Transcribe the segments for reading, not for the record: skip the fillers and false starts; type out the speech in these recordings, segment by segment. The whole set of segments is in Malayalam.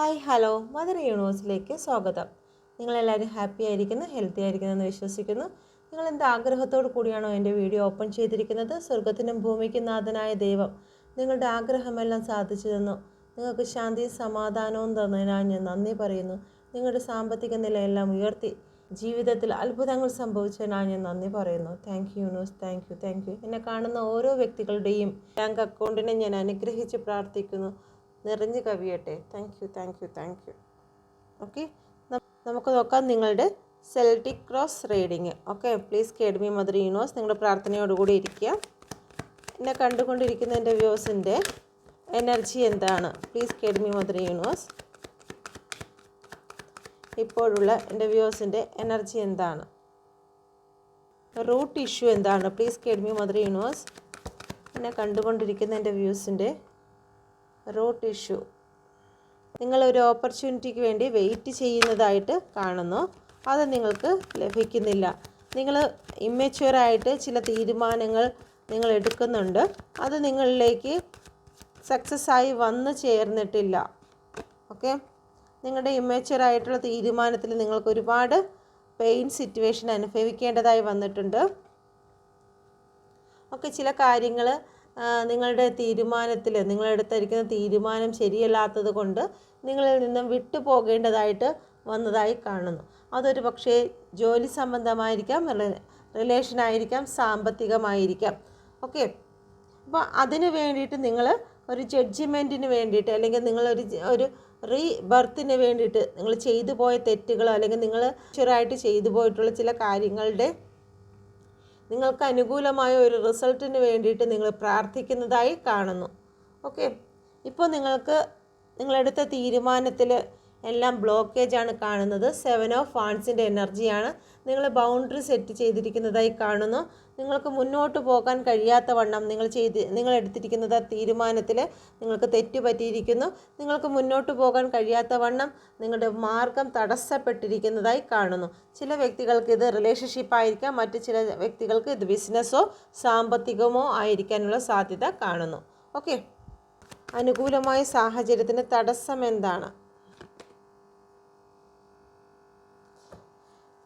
ഹായ് ഹലോ മദർ യൂണിവേഴ്സിലേക്ക് സ്വാഗതം. നിങ്ങളെല്ലാവരും ഹാപ്പി ആയിരിക്കുന്നു, ഹെൽത്തി ആയിരിക്കുന്നു എന്ന് വിശ്വസിക്കുന്നു. നിങ്ങൾ എന്ത് ആഗ്രഹത്തോടു കൂടിയാണോ എൻ്റെ വീഡിയോ ഓപ്പൺ ചെയ്തിരിക്കുന്നത്? സ്വർഗത്തിനും ഭൂമിക്കും നാഥനായ ദൈവം നിങ്ങളുടെ ആഗ്രഹമെല്ലാം സാധിച്ചു തന്നു. നിങ്ങൾക്ക് ശാന്തിയും സമാധാനവും തന്നതിനാൽ ഞാൻ നന്ദി പറയുന്നു. നിങ്ങളുടെ സാമ്പത്തിക നിലയെല്ലാം ഉയർത്തി ജീവിതത്തിൽ അത്ഭുതങ്ങൾ സംഭവിച്ചതിനാൽ ഞാൻ നന്ദി പറയുന്നു. Thank you universe, thank you. എന്നെ കാണുന്ന ഓരോ വ്യക്തികളുടെയും ബാങ്ക് അക്കൗണ്ടിനെ ഞാൻ അനുഗ്രഹിച്ച് പ്രാർത്ഥിക്കുന്നു. നിറഞ്ഞു കവിയട്ടെ. Thank you. ഓക്കെ, നമുക്ക് നോക്കാം നിങ്ങളുടെ Celtic cross reading. Okay, please guide me mother universe. നിങ്ങളുടെ പ്രാർത്ഥനയോടുകൂടി ഇരിക്കുക. എന്നെ കണ്ടുകൊണ്ടിരിക്കുന്ന എൻ്റെ വ്യൂസിൻ്റെ എനർജി എന്താണ്? Please guide me mother universe. ഇപ്പോഴുള്ള എൻ്റെ വ്യൂസിൻ്റെ എനർജി എന്താണ്? റൂട്ട് ഇഷ്യൂ എന്താണ്? Please guide me mother universe. എന്നെ കണ്ടുകൊണ്ടിരിക്കുന്ന എൻ്റെ വ്യൂസിൻ്റെ റൂട്ട് ഇഷ്യൂ. നിങ്ങളൊരു ഓപ്പർച്യൂണിറ്റിക്ക് വേണ്ടി വെയിറ്റ് ചെയ്യുന്നതായിട്ട് കാണുന്നു, അത് നിങ്ങൾക്ക് ലഭിക്കുന്നില്ല. നിങ്ങൾ ഇമ്മച്വറായിട്ട് ചില തീരുമാനങ്ങൾ നിങ്ങൾ എടുക്കുന്നുണ്ട്, അത് നിങ്ങളിലേക്ക് സക്സസ് ആയി വന്നു ചേർന്നിട്ടില്ല. ഓക്കെ, നിങ്ങളുടെ ഇമ്മച്വറായിട്ടുള്ള തീരുമാനത്തിൽ നിങ്ങൾക്ക് ഒരുപാട് പെയിൻ സിറ്റുവേഷൻ അനുഭവിക്കേണ്ടതായി വന്നിട്ടുണ്ട്. ഓക്കെ, ചില കാര്യങ്ങൾ നിങ്ങളുടെ തീരുമാനത്തിൽ നിങ്ങളെടുത്തിരിക്കുന്ന തീരുമാനം ശരിയല്ലാത്തത് കൊണ്ട് നിങ്ങളിൽ നിന്നും വിട്ടു പോകേണ്ടതായിട്ട് വന്നതായി കാണുന്നു. അതൊരു പക്ഷേ ജോലി സംബന്ധമായിരിക്കാം, റിലേഷൻ ആയിരിക്കാം, സാമ്പത്തികമായിരിക്കാം. ഓക്കെ, അപ്പോൾ അതിന് വേണ്ടിയിട്ട് നിങ്ങൾ ഒരു ജഡ്ജിമെൻറ്റിന് വേണ്ടിയിട്ട് അല്ലെങ്കിൽ നിങ്ങളൊരു റീബർത്തിന് വേണ്ടിയിട്ട് നിങ്ങൾ ചെയ്തു പോയ തെറ്റുകളോ അല്ലെങ്കിൽ നിങ്ങൾ ഷുവറായിട്ട് ചെയ്തു പോയിട്ടുള്ള ചില കാര്യങ്ങളുടെ നിങ്ങൾക്ക് അനുകൂലമായ ഒരു റിസൾട്ടിന് വേണ്ടിയിട്ട് നിങ്ങൾ പ്രാർത്ഥിക്കുന്നതായി കാണുന്നു. ഓക്കെ, ഇപ്പോൾ നിങ്ങളെടുത്ത തീരുമാനത്തിൽ എല്ലാം ബ്ലോക്കേജാണ് കാണുന്നത്. 7 ഓഫ് വാൻസിൻ്റെ എനർജിയാണ്. നിങ്ങൾ ബൗണ്ടറി സെറ്റ് ചെയ്തിരിക്കുന്നതായി കാണുന്നു. നിങ്ങൾക്ക് മുന്നോട്ട് പോകാൻ കഴിയാത്ത വണ്ണം നിങ്ങൾ എടുത്തിരിക്കുന്ന തീരുമാനത്തിൽ നിങ്ങൾക്ക് തെറ്റ് പറ്റിയിരിക്കുന്നു. നിങ്ങൾക്ക് മുന്നോട്ട് പോകാൻ കഴിയാത്ത വണ്ണം നിങ്ങളുടെ മാർഗം തടസ്സപ്പെട്ടിരിക്കുന്നതായി കാണുന്നു. ചില വ്യക്തികൾക്ക് ഇത് റിലേഷൻഷിപ്പ് ആയിരിക്കാം, മറ്റ് ചില വ്യക്തികൾക്ക് ഇത് ബിസിനസ്സോ സാമ്പത്തികമോ ആയിരിക്കാനുള്ള സാധ്യത കാണുന്നു. ഓക്കെ, അനുകൂലമായ സാഹചര്യത്തിന് തടസ്സം എന്താണ്?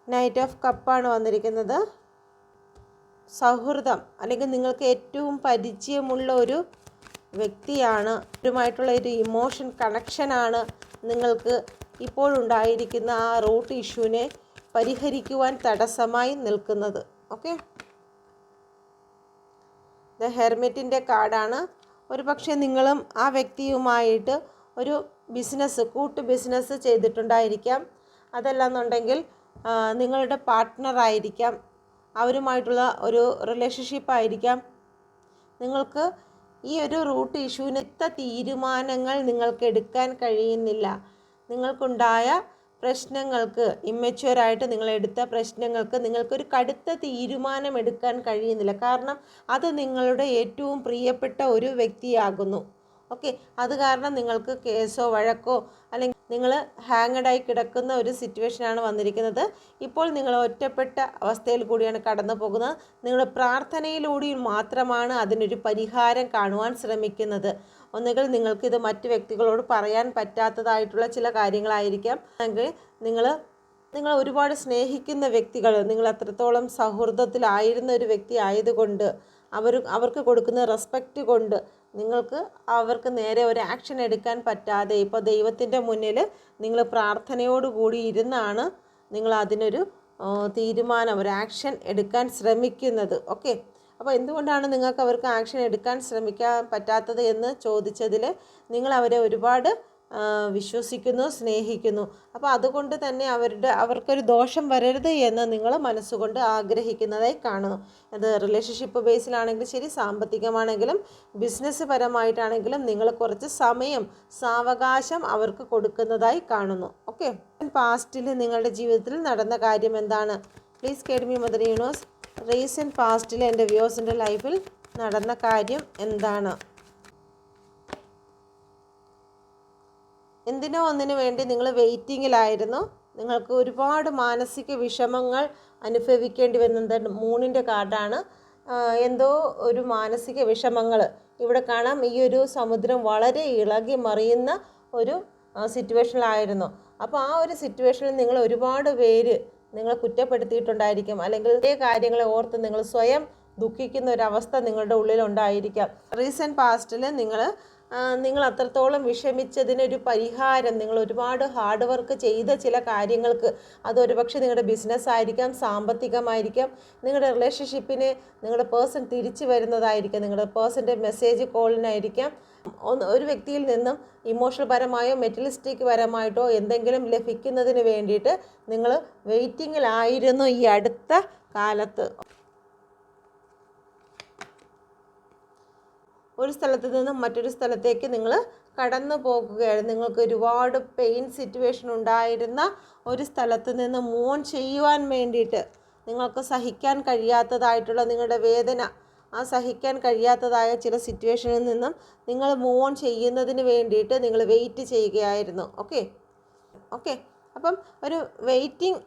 നൈറ്റ് ഓഫ് കപ്പാണ് വന്നിരിക്കുന്നത്. സൗഹൃദം അല്ലെങ്കിൽ നിങ്ങൾക്ക് ഏറ്റവും പരിചയമുള്ള ഒരു വ്യക്തിയാണ്, അവരുമായിട്ടുള്ള ഒരു ഇമോഷൻ കണക്ഷനാണ് നിങ്ങൾക്ക് ഇപ്പോഴുണ്ടായിരിക്കുന്ന ആ റൂട്ട് ഇഷ്യൂവിനെ പരിഹരിക്കുവാൻ തടസ്സമായി നിൽക്കുന്നത്. ഓക്കെ, ദ ഹെർമിറ്റിൻ്റെ കാർഡാണ്. ഒരു പക്ഷേ നിങ്ങളും ആ വ്യക്തിയുമായിട്ട് ഒരു കൂട്ട് ബിസിനസ് ചെയ്തിട്ടുണ്ടായിരിക്കാം. അതല്ലെന്നുണ്ടെങ്കിൽ നിങ്ങളുടെ പാർട്ട്ണറായിരിക്കാം, അവരുമായിട്ടുള്ള ഒരു റിലേഷൻഷിപ്പ് ആയിരിക്കാം. നിങ്ങൾക്ക് ഈ ഒരു റൂട്ട് ഇഷ്യൂവിന് തീരുമാനങ്ങൾ നിങ്ങൾക്ക് എടുക്കാൻ കഴിയുന്നില്ല. നിങ്ങൾക്കുണ്ടായ പ്രശ്നങ്ങൾക്ക്, ഇമ്മച്വറായിട്ട് നിങ്ങളെടുത്ത പ്രശ്നങ്ങൾക്ക് നിങ്ങൾക്കൊരു കടുത്ത തീരുമാനം എടുക്കാൻ കഴിയുന്നില്ല. കാരണം അത് നിങ്ങളുടെ ഏറ്റവും പ്രിയപ്പെട്ട ഒരു വ്യക്തിയാകുന്നു. ഓക്കെ, അത് കാരണം നിങ്ങൾക്ക് കേസോ വഴക്കോ അല്ലെങ്കിൽ നിങ്ങൾ ഹാങ്ങഡായി കിടക്കുന്ന ഒരു സിറ്റുവേഷനാണ് വന്നിരിക്കുന്നത്. ഇപ്പോൾ നിങ്ങൾ ഒറ്റപ്പെട്ട അവസ്ഥയിൽ കൂടിയാണ് കടന്നു പോകുന്നത്. നിങ്ങളുടെ പ്രാർത്ഥനയിലൂടെ മാത്രമാണ് അതിനൊരു പരിഹാരം കാണുവാൻ ശ്രമിക്കുന്നത്. ഒന്നുകിൽ നിങ്ങൾക്കിത് മറ്റു വ്യക്തികളോട് പറയാൻ പറ്റാത്തതായിട്ടുള്ള ചില കാര്യങ്ങളായിരിക്കാം, അല്ലെങ്കിൽ നിങ്ങൾ ഒരുപാട് സ്നേഹിക്കുന്ന വ്യക്തികൾ, നിങ്ങൾ അത്രത്തോളം സൗഹൃദത്തിലായിരുന്ന ഒരു വ്യക്തി ആയതുകൊണ്ട് അവർക്ക് കൊടുക്കുന്ന റെസ്പെക്റ്റ് കൊണ്ട് നിങ്ങൾക്ക് അവർക്ക് നേരെ ഒരു ആക്ഷൻ എടുക്കാൻ പറ്റാതെ ഇപ്പോൾ ദൈവത്തിൻ്റെ മുന്നിൽ നിങ്ങൾ പ്രാർത്ഥനയോടുകൂടി ഇരുന്നാണ് നിങ്ങൾ അതിനൊരു തീരുമാനം, ഒരു ആക്ഷൻ എടുക്കാൻ ശ്രമിക്കുന്നത്. ഓക്കെ, അപ്പോൾ എന്തുകൊണ്ടാണ് നിങ്ങൾക്ക് അവർക്ക് ആക്ഷൻ എടുക്കാൻ ശ്രമിക്കാൻ പറ്റാത്തത് എന്ന് ചോദിച്ചതിൽ നിങ്ങൾ അവരെ ഒരുപാട് വിശ്വസിക്കുന്നു, സ്നേഹിക്കുന്നു. അപ്പോൾ അതുകൊണ്ട് തന്നെ അവർക്കൊരു ദോഷം വരരുത് എന്ന് നിങ്ങൾ മനസ്സുകൊണ്ട് ആഗ്രഹിക്കുന്നതായി കാണുന്നു. അത് റിലേഷൻഷിപ്പ് ബേസിലാണെങ്കിലും ശരി, സാമ്പത്തികമാണെങ്കിലും ബിസിനസ് പരമായിട്ടാണെങ്കിലും നിങ്ങൾ കുറച്ച് സമയം, സാവകാശം അവർക്ക് കൊടുക്കുന്നതായി കാണുന്നു. ഓക്കെ, പാസ്റ്റിൽ നിങ്ങളുടെ ജീവിതത്തിൽ നടന്ന കാര്യം എന്താണ്? Please guide me mother universe. Recent പാസ്റ്റിൽ എൻ്റെ വ്യൂസിൻ്റെ ലൈഫിൽ നടന്ന കാര്യം എന്താണ്? എന്തിനോ ഒന്നിനു വേണ്ടി നിങ്ങൾ വെയിറ്റിങ്ങിലായിരുന്നു. നിങ്ങൾക്ക് ഒരുപാട് മാനസിക വിഷമങ്ങൾ അനുഭവിക്കേണ്ടി വരുന്നത് മൂണിൻ്റെ കാർഡാണ്. എന്തോ ഒരു മാനസിക വിഷമങ്ങൾ ഇവിടെ കാണാം. ഈ ഒരു സമുദ്രം വളരെ ഇളകി മറിയുന്ന ഒരു സിറ്റുവേഷനിലായിരുന്നു. അപ്പോൾ ആ ഒരു സിറ്റുവേഷനിൽ നിങ്ങൾ ഒരുപാട് പേര് നിങ്ങളെ കുറ്റപ്പെടുത്തിയിട്ടുണ്ടായിരിക്കും, അല്ലെങ്കിൽ ഇതേ കാര്യങ്ങളെ ഓർത്ത് നിങ്ങൾ സ്വയം ദുഃഖിക്കുന്ന ഒരവസ്ഥ നിങ്ങളുടെ ഉള്ളിലുണ്ടായിരിക്കാം. റീസെൻറ്റ് പാസ്റ്റിൽ നിങ്ങൾ അത്രത്തോളം വിഷമിച്ചതിനൊരു പരിഹാരം, നിങ്ങൾ ഒരുപാട് ഹാർഡ് വർക്ക് ചെയ്ത ചില കാര്യങ്ങൾക്ക്, അതൊരു പക്ഷേ നിങ്ങളുടെ ബിസിനസ് ആയിരിക്കാം, സാമ്പത്തികമായിരിക്കാം, നിങ്ങളുടെ റിലേഷൻഷിപ്പിന് നിങ്ങളുടെ പേഴ്സൺ തിരിച്ചു വരുന്നതായിരിക്കാം, നിങ്ങളുടെ പേഴ്സൻ്റെ മെസ്സേജ് കോളിനായിരിക്കാം, ഒരു വ്യക്തിയിൽ നിന്നും ഇമോഷണൽ പരമായോ മെറ്റലിസ്റ്റിക് പരമായിട്ടോ എന്തെങ്കിലും ലഭിക്കുന്നതിന് വേണ്ടിയിട്ട് നിങ്ങൾ വെയിറ്റിങ്ങിലായിരുന്നു ഈ അടുത്ത കാലത്ത്. ഒരു സ്ഥലത്ത് നിന്നും മറ്റൊരു സ്ഥലത്തേക്ക് നിങ്ങൾ കടന്നു പോകുകയാണ്. നിങ്ങൾക്ക് ഒരുപാട് പെയിൻ സിറ്റുവേഷൻ ഉണ്ടായിരുന്ന ഒരു സ്ഥലത്ത് നിന്ന് മൂവ് ഓൺ ചെയ്യുവാൻ വേണ്ടിയിട്ട്, നിങ്ങൾക്ക് സഹിക്കാൻ കഴിയാത്തതായിട്ടുള്ള നിങ്ങളുടെ വേദന, ആ സഹിക്കാൻ കഴിയാത്തതായ ചില സിറ്റുവേഷനിൽ നിന്നും നിങ്ങൾ മൂവ് ഓൺ ചെയ്യുന്നതിന് വേണ്ടിയിട്ട് നിങ്ങൾ വെയിറ്റ് ചെയ്യുകയായിരുന്നു. ഓക്കെ അപ്പം ഒരു വെയിറ്റിംഗ്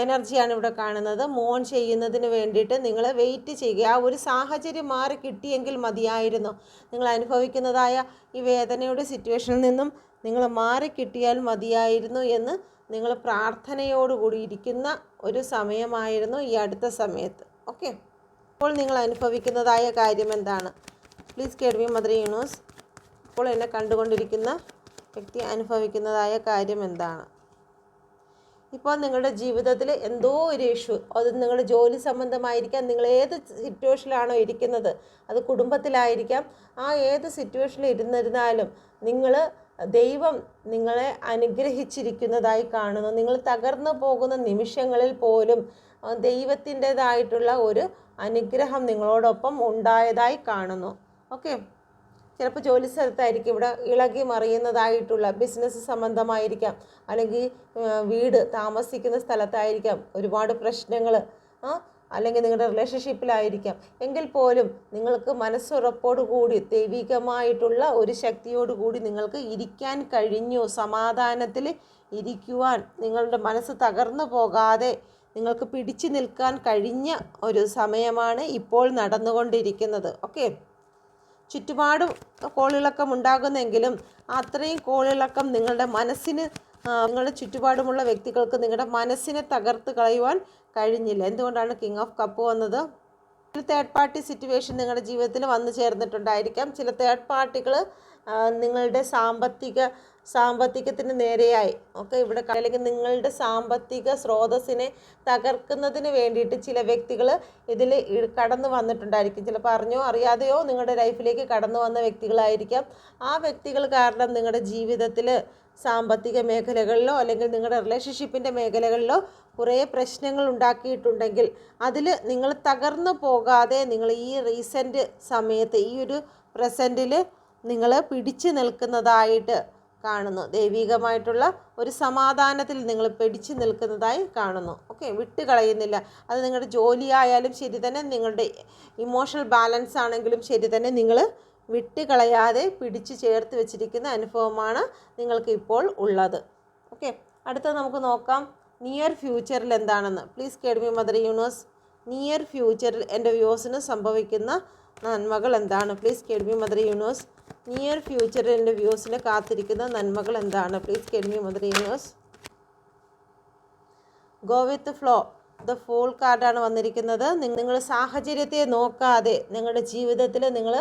എനർജിയാണ് ഇവിടെ കാണുന്നത്. മൂവ് ഓൺ ചെയ്യുന്നതിന് വേണ്ടിയിട്ട് നിങ്ങൾ വെയിറ്റ് ചെയ്യുക. ആ ഒരു സാഹചര്യം മാറി കിട്ടിയെങ്കിൽ മതിയായിരുന്നു. നിങ്ങൾ അനുഭവിക്കുന്നതായ ഈ വേദനയുടെ സിറ്റുവേഷനിൽ നിന്നും നിങ്ങൾ മാറി കിട്ടിയാൽ മതിയായിരുന്നു എന്ന് നിങ്ങൾ പ്രാർത്ഥനയോടുകൂടി ഇരിക്കുന്ന ഒരു സമയമായിരുന്നു ഈ അടുത്ത സമയത്ത്. ഓക്കെ, ഇപ്പോൾ നിങ്ങൾ അനുഭവിക്കുന്നതായ കാര്യം എന്താണ്? പ്ലീസ് കേൾവി മദർ യൂണിവേഴ്സ്. ഇപ്പോൾ എന്നെ കണ്ടുകൊണ്ടിരിക്കുന്ന വ്യക്തി അനുഭവിക്കുന്നതായ കാര്യം എന്താണ്? ഇപ്പോൾ നിങ്ങളുടെ ജീവിതത്തിൽ എന്തോ ഒരു ഇഷ്യൂ, അത് നിങ്ങളുടെ ജോലി സംബന്ധമായിരിക്കാം, നിങ്ങൾ ഏത് സിറ്റുവേഷനിലാണോ ഇരിക്കുന്നത്, അത് കുടുംബത്തിലായിരിക്കാം, ആ ഏത് സിറ്റുവേഷനിൽ ഇരുന്നിരുന്നാലും ദൈവം നിങ്ങളെ അനുഗ്രഹിച്ചിരിക്കുന്നതായി കാണുന്നു. നിങ്ങൾ തകർന്നു പോകുന്ന നിമിഷങ്ങളിൽ പോലും ദൈവത്തിൻ്റെതായിട്ടുള്ള ഒരു അനുഗ്രഹം നിങ്ങളോടൊപ്പം ഉണ്ടായതായി കാണുന്നു. ഓക്കെ, ചിലപ്പോൾ ജോലി സ്ഥലത്തായിരിക്കും ഇവിടെ ഇളകി മറിയുന്നതായിട്ടുള്ള, ബിസിനസ് സംബന്ധമായിരിക്കാം, അല്ലെങ്കിൽ വീട് താമസിക്കുന്ന സ്ഥലത്തായിരിക്കാം ഒരുപാട് പ്രശ്നങ്ങൾ, അല്ലെങ്കിൽ നിങ്ങളുടെ റിലേഷൻഷിപ്പിലായിരിക്കാം. എങ്കിൽ പോലും നിങ്ങൾക്ക് മനസ്സുറപ്പോടുകൂടി ദൈവികമായിട്ടുള്ള ഒരു ശക്തിയോടുകൂടി നിങ്ങൾക്ക് ഇരിക്കാൻ കഴിഞ്ഞു. സമാധാനത്തിൽ ഇരിക്കുവാൻ, നിങ്ങളുടെ മനസ്സ് തകർന്നു പോകാതെ നിങ്ങൾക്ക് പിടിച്ചു നിൽക്കാൻ കഴിഞ്ഞ ഒരു സമയമാണ് ഇപ്പോൾ നടന്നുകൊണ്ടിരിക്കുന്നത്. ഓക്കെ, ചുറ്റുപാടും കോളിളക്കം ഉണ്ടാകുന്നെങ്കിലും അത്രയും കോളിളക്കം നിങ്ങളുടെ മനസ്സിന്, നിങ്ങളുടെ ചുറ്റുപാടുമുള്ള വ്യക്തികൾക്ക് നിങ്ങളുടെ മനസ്സിനെ തകർത്ത് കളയുവാൻ കഴിഞ്ഞില്ല. എന്തുകൊണ്ടാണ് കിങ് ഓഫ് കപ്പ് വന്നത്? ഒരു തേർഡ് പാർട്ടി സിറ്റുവേഷൻ നിങ്ങളുടെ ജീവിതത്തിൽ വന്നു ചേർന്നിട്ടുണ്ടായിരിക്കാം. ചില തേർഡ് പാർട്ടികൾ നിങ്ങളുടെ സാമ്പത്തികത്തിന് നേരെയായി ഇവിടെ, അല്ലെങ്കിൽ നിങ്ങളുടെ സാമ്പത്തിക സ്രോതസ്സിനെ തകർക്കുന്നതിന് വേണ്ടിയിട്ട് ചില വ്യക്തികൾ ഇതിൽ കടന്നു വന്നിട്ടുണ്ടായിരിക്കും. ചിലപ്പോൾ അറിഞ്ഞോ അറിയാതെയോ നിങ്ങളുടെ ലൈഫിലേക്ക് കടന്നു വന്ന വ്യക്തികളായിരിക്കാം. ആ വ്യക്തികൾ കാരണം നിങ്ങളുടെ ജീവിതത്തിൽ സാമ്പത്തിക മേഖലകളിലോ അല്ലെങ്കിൽ നിങ്ങളുടെ റിലേഷൻഷിപ്പിൻ്റെ മേഖലകളിലോ കുറേ പ്രശ്നങ്ങൾ ഉണ്ടാക്കിയിട്ടുണ്ടെങ്കിൽ അതിൽ നിങ്ങൾ തകർന്നു പോകാതെ നിങ്ങൾ ഈ റീസെൻറ്റ് സമയത്ത്, ഈ ഒരു പ്രസൻറ്റിൽ നിങ്ങൾ പിടിച്ചു നിൽക്കുന്നതായിട്ട് കാണുന്നു. ദൈവികമായിട്ടുള്ള ഒരു സമാധാനത്തിൽ നിങ്ങൾ പിടിച്ചു നിൽക്കുന്നതായി കാണുന്നു. ഓക്കെ, വിട്ട് കളയുന്നില്ല. അത് നിങ്ങളുടെ ജോലിയായാലും ശരി തന്നെ, നിങ്ങളുടെ ഇമോഷണൽ ബാലൻസ് ആണെങ്കിലും ശരി തന്നെ, നിങ്ങൾ വിട്ട് കളയാതെ പിടിച്ചു ചേർത്ത് വെച്ചിരിക്കുന്ന അനുഭവമാണ് നിങ്ങൾക്ക് ഇപ്പോൾ ഉള്ളത്. ഓക്കെ, അടുത്ത നമുക്ക് നോക്കാം നിയർ ഫ്യൂച്ചറിൽ എന്താണെന്ന്. പ്ലീസ് കേൾവി മദർ യൂണിവേഴ്സ്. നിയർ ഫ്യൂച്ചറിൽ എൻ്റെ വ്യൂസിന് സംഭവിക്കുന്ന നന്മകൾ എന്താണ്? പ്ലീസ് കേൾവി മദർ യൂണിവേഴ്സ്. നിയർ ഫ്യൂച്ചറിൽ എൻ്റെ വ്യൂസിനെ കാത്തിരിക്കുന്ന നന്മകൾ എന്താണ്? പ്ലീസ് കേൾവി mother universe. Go with flow, the fool കാർഡാണ് വന്നിരിക്കുന്നത്. നിങ്ങൾ സാഹചര്യത്തെ നോക്കാതെ നിങ്ങളുടെ ജീവിതത്തിൽ നിങ്ങൾ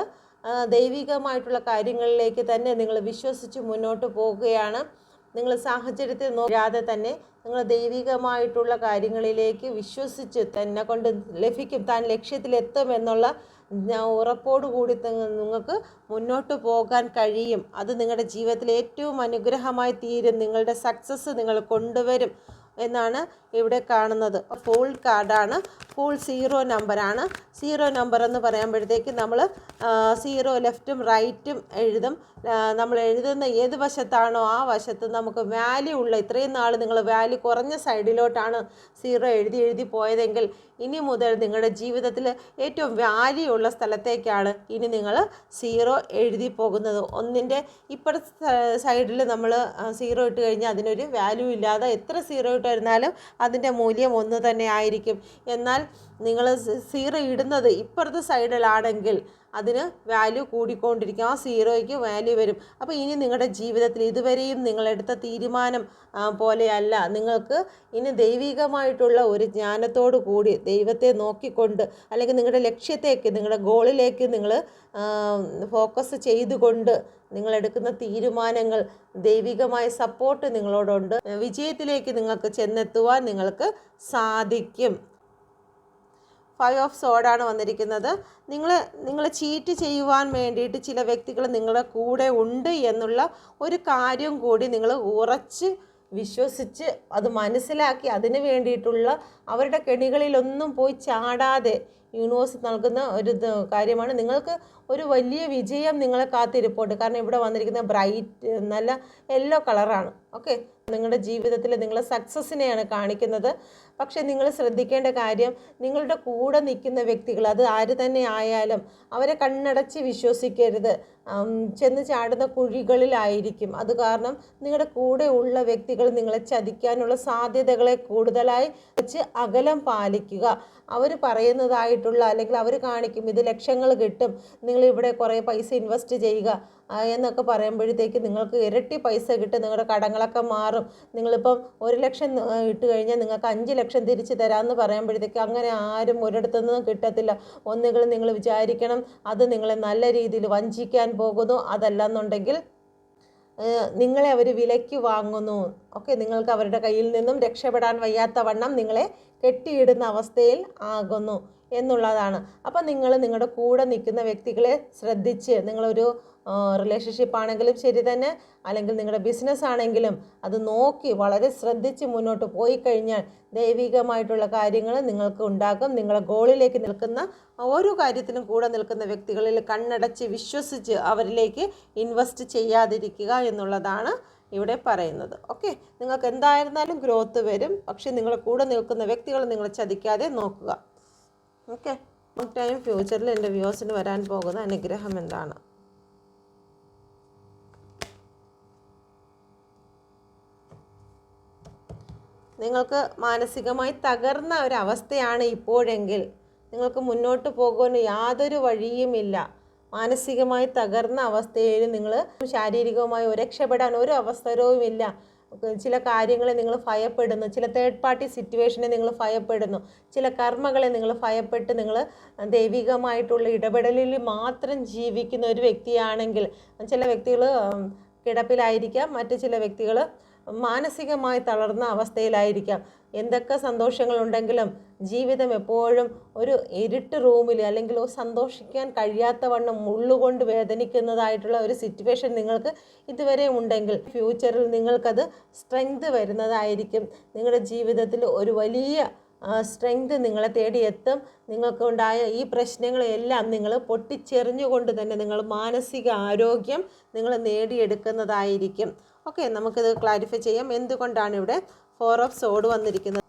ദൈവികമായിട്ടുള്ള കാര്യങ്ങളിലേക്ക് തന്നെ നിങ്ങൾ വിശ്വസിച്ച് മുന്നോട്ട് പോവുകയാണ്. നിങ്ങൾ സാഹചര്യത്തെ നോക്കാതെ തന്നെ നിങ്ങൾ ദൈവികമായിട്ടുള്ള കാര്യങ്ങളിലേക്ക് വിശ്വസിച്ച് തന്നെ കൊണ്ട് ലഭിക്കും, താൻ ലക്ഷ്യത്തിലെത്തുമെന്നുള്ള ഉറപ്പോടുകൂടി നിങ്ങൾക്ക് മുന്നോട്ട് പോകാൻ കഴിയും. അത് നിങ്ങളുടെ ജീവിതത്തിൽ ഏറ്റവും അനുഗ്രഹമായി തീരും. നിങ്ങളുടെ സക്സസ് നിങ്ങൾ കൊണ്ടുവരും എന്നാണ് ഇവിടെ കാണുന്നത്. ഫൂൾ കാർഡാണ്. ഫൂൾ 0 നമ്പറാണ്. 0 നമ്പർ എന്ന് പറയുമ്പോഴത്തേക്ക് നമ്മൾ 0 ലെഫ്റ്റും റൈറ്റും എഴുതും. നമ്മൾ എഴുതുന്ന ഏത് വശത്താണോ ആ വശത്ത് നമുക്ക് വാല്യൂ ഉള്ള, ഇത്രയും നാൾ നിങ്ങൾ വാല്യൂ കുറഞ്ഞ സൈഡിലോട്ടാണ് 0 എഴുതി പോയതെങ്കിൽ ഇനി മുതൽ നിങ്ങളുടെ ജീവിതത്തിൽ ഏറ്റവും വാല്യൂ ഉള്ള സ്ഥലത്തേക്കാണ് ഇനി നിങ്ങൾ 0 എഴുതി പോകുന്നത്. ഒന്നിൻ്റെ ഇപ്പുറത്തെ സൈഡിൽ നമ്മൾ 0 ഇട്ട് കഴിഞ്ഞാൽ അതിനൊരു വാല്യൂ ഇല്ലാതെ എത്ര 0 ഇട്ടിരുന്നാലും അതിൻ്റെ മൂല്യം ഒന്ന് തന്നെ ആയിരിക്കും. എന്നാൽ നിങ്ങൾ 0 ഇടുന്നത് ഇപ്പുറത്തെ സൈഡിലാണെങ്കിൽ അതിന് വാല്യൂ കൂടിക്കൊണ്ടിരിക്കും, ആ സീറോയ്ക്ക് വാല്യൂ വരും. അപ്പോൾ ഇനി നിങ്ങളുടെ ജീവിതത്തിൽ ഇതുവരെയും നിങ്ങളെടുത്ത തീരുമാനം പോലെയല്ല, നിങ്ങൾക്ക് ഇനി ദൈവികമായിട്ടുള്ള ഒരു ജ്ഞാനത്തോടു കൂടി ദൈവത്തെ നോക്കിക്കൊണ്ട്, അല്ലെങ്കിൽ നിങ്ങളുടെ ലക്ഷ്യത്തേക്ക്, നിങ്ങളുടെ ഗോളിലേക്ക് നിങ്ങൾ ഫോക്കസ് ചെയ്തുകൊണ്ട് നിങ്ങളെടുക്കുന്ന തീരുമാനങ്ങൾ, ദൈവികമായ സപ്പോർട്ട് നിങ്ങളോടുണ്ട്. വിജയത്തിലേക്ക് നിങ്ങൾക്ക് ചെന്നെത്തുവാൻ നിങ്ങൾക്ക് സാധിക്കും. 5 ഓഫ് സോഡാണ് വന്നിരിക്കുന്നത്. നിങ്ങൾ ചീറ്റ് ചെയ്യുവാൻ വേണ്ടിയിട്ട് ചില വ്യക്തികൾ നിങ്ങളുടെ കൂടെ ഉണ്ട് എന്നുള്ള ഒരു കാര്യം കൂടി നിങ്ങൾ ഉറച്ച് വിശ്വസിച്ച് അത് മനസ്സിലാക്കി അതിന് വേണ്ടിയിട്ടുള്ള അവരുടെ കെണികളിലൊന്നും പോയി ചാടാതെ യൂണിവേഴ്സ് നൽകുന്ന ഒരു കാര്യമാണ്. നിങ്ങൾക്ക് ഒരു വലിയ വിജയം നിങ്ങളെ കാത്തിരിപ്പുണ്ട്. കാരണം ഇവിടെ വന്നിരിക്കുന്ന ബ്രൈറ്റ് നല്ല യെല്ലോ കളറാണ്. ഓക്കെ, നിങ്ങളുടെ ജീവിതത്തിൽ നിങ്ങളെ സക്സസ്സിനെയാണ് കാണിക്കുന്നത്. പക്ഷേ നിങ്ങൾ ശ്രദ്ധിക്കേണ്ട കാര്യം, നിങ്ങളുടെ കൂടെ നിൽക്കുന്ന വ്യക്തികൾ, അത് ആര് തന്നെ ആയാലും, അവരെ കണ്ണടച്ച് വിശ്വസിക്കരുത്. ചെന്ന് ചാടുന്ന കുഴികളിലായിരിക്കും. അത് കാരണം നിങ്ങളുടെ കൂടെ ഉള്ള വ്യക്തികൾ നിങ്ങളെ ചതിക്കാനുള്ള സാധ്യതകളെ കൂടുതലായി വെച്ച് അകലം പാലിക്കുക. അവർ പറയുന്നതായിട്ടുള്ള, അല്ലെങ്കിൽ അവർ കാണിക്കും ഇത് ലക്ഷങ്ങൾ കിട്ടും, നിങ്ങൾ ഇവിടെ കുറേ പൈസ ഇൻവെസ്റ്റ് ചെയ്യുക എന്നൊക്കെ പറയുമ്പോഴത്തേക്ക് നിങ്ങൾക്ക് ഇരട്ടി പൈസ കിട്ടും, നിങ്ങളുടെ കടങ്ങളൊക്കെ മാറും. നിങ്ങളിപ്പം 1 ലക്ഷം ഇട്ട് കഴിഞ്ഞാൽ നിങ്ങൾക്ക് 5 ലക്ഷം തിരിച്ച് തരാമെന്ന് പറയുമ്പോഴത്തേക്ക് അങ്ങനെ ആരും ഒരിടത്തുനിന്നും കിട്ടത്തില്ല. ഒന്നുകിൽ നിങ്ങൾ വിചാരിക്കണം അത് നിങ്ങളെ നല്ല രീതിയിൽ വഞ്ചിക്കാൻ പോകുന്നു, അതല്ലെന്നുണ്ടെങ്കിൽ നിങ്ങളെ അവർ വിലയ്ക്ക് വാങ്ങുന്നു. ഓക്കെ, നിങ്ങൾക്ക് അവരുടെ കയ്യിൽ നിന്നും രക്ഷപ്പെടാൻ വയ്യാത്ത വണ്ണം നിങ്ങളെ കെട്ടിയിടുന്ന അവസ്ഥയിൽ ആകുന്നു എന്നുള്ളതാണ്. അപ്പം നിങ്ങൾ നിങ്ങളുടെ കൂടെ നിൽക്കുന്ന വ്യക്തികളെ ശ്രദ്ധിച്ച്, നിങ്ങളൊരു റിലേഷൻഷിപ്പ് ആണെങ്കിലും ശരി തന്നെ, അല്ലെങ്കിൽ നിങ്ങളുടെ ബിസിനസ് ആണെങ്കിലും അത് നോക്കി വളരെ ശ്രദ്ധിച്ച് മുന്നോട്ട് പോയി കഴിഞ്ഞാൽ ദൈവികമായിട്ടുള്ള കാര്യങ്ങൾ നിങ്ങൾക്ക് ഉണ്ടാകും. നിങ്ങളെ ഗോളിലേക്ക് നിൽക്കുന്ന ഓരോ കാര്യത്തിനും കൂടെ നിൽക്കുന്ന വ്യക്തികളിൽ കണ്ണടച്ച് വിശ്വസിച്ച് അവരിലേക്ക് ഇൻവെസ്റ്റ് ചെയ്യാതിരിക്കുക എന്നുള്ളതാണ് ഇവിടെ പറയുന്നത്. ഓക്കെ, നിങ്ങൾക്ക് എന്തായിരുന്നാലും ഗ്രോത്ത് വരും. പക്ഷേ നിങ്ങളെ കൂടെ നിൽക്കുന്ന വ്യക്തികൾ നിങ്ങളെ ചതിക്കാതെ നോക്കുക. ഓക്കെ, ലോങ് ടൈം ഫ്യൂച്ചറിൽ എൻ്റെ വ്യൂവേഴ്സിന് വരാൻ പോകുന്ന അനുഗ്രഹം എന്താണ്? നിങ്ങൾക്ക് മാനസികമായി തകർന്ന ഒരവസ്ഥയാണ് ഇപ്പോഴെങ്കിൽ നിങ്ങൾക്ക് മുന്നോട്ട് പോകാൻ യാതൊരു വഴിയുമില്ല. മാനസികമായി തകർന്ന അവസ്ഥയിൽ നിങ്ങൾ ശാരീരികമായി രക്ഷപ്പെടാൻ ഒരു അവസരവുമില്ല. ചില കാര്യങ്ങളെ നിങ്ങൾ ഭയപ്പെടുന്നു, ചില തേർഡ് പാർട്ടി സിറ്റുവേഷനെ നിങ്ങൾ ഭയപ്പെടുന്നു, ചില കർമ്മകളെ നിങ്ങൾ ഭയപ്പെട്ട് നിങ്ങൾ ദൈവികമായിട്ടുള്ള ഇടപെടലിൽ മാത്രം ജീവിക്കുന്ന ഒരു വ്യക്തിയാണെങ്കിൽ, ചില വ്യക്തികൾ കിടപ്പിലായിരിക്കാം, മറ്റു ചില വ്യക്തികൾ മാനസികമായി തളർന്ന അവസ്ഥയിലായിരിക്കാം. എന്തൊക്കെ സന്തോഷങ്ങളുണ്ടെങ്കിലും ജീവിതം എപ്പോഴും ഒരു ഇരുട്ട് റൂമിൽ, അല്ലെങ്കിൽ സന്തോഷിക്കാൻ കഴിയാത്ത വണ്ണം ഉള്ളുകൊണ്ട് വേദനിക്കുന്നതായിട്ടുള്ള ഒരു സിറ്റുവേഷൻ നിങ്ങൾക്ക് ഇതുവരെ ഉണ്ടെങ്കിൽ ഫ്യൂച്ചറിൽ നിങ്ങൾക്കത് സ്ട്രെങ്ത് വരുന്നതായിരിക്കും. നിങ്ങളുടെ ജീവിതത്തിൽ ഒരു വലിയ സ്ട്രെങ്ത് നിങ്ങളെ തേടിയെത്തും. നിങ്ങൾക്കുണ്ടായ ഈ പ്രശ്നങ്ങളെല്ലാം നിങ്ങൾ പൊട്ടിച്ചെറിഞ്ഞുകൊണ്ട് തന്നെ നിങ്ങൾ മാനസിക ആരോഗ്യം നിങ്ങൾ നേടിയെടുക്കുന്നതായിരിക്കും. ഓക്കെ, നമുക്കിത് ക്ലാരിഫൈ ചെയ്യാം. എന്തുകൊണ്ടാണ് ഇവിടെ 4 ഓഫ് സോഡ് വന്നിരിക്കുന്നത്?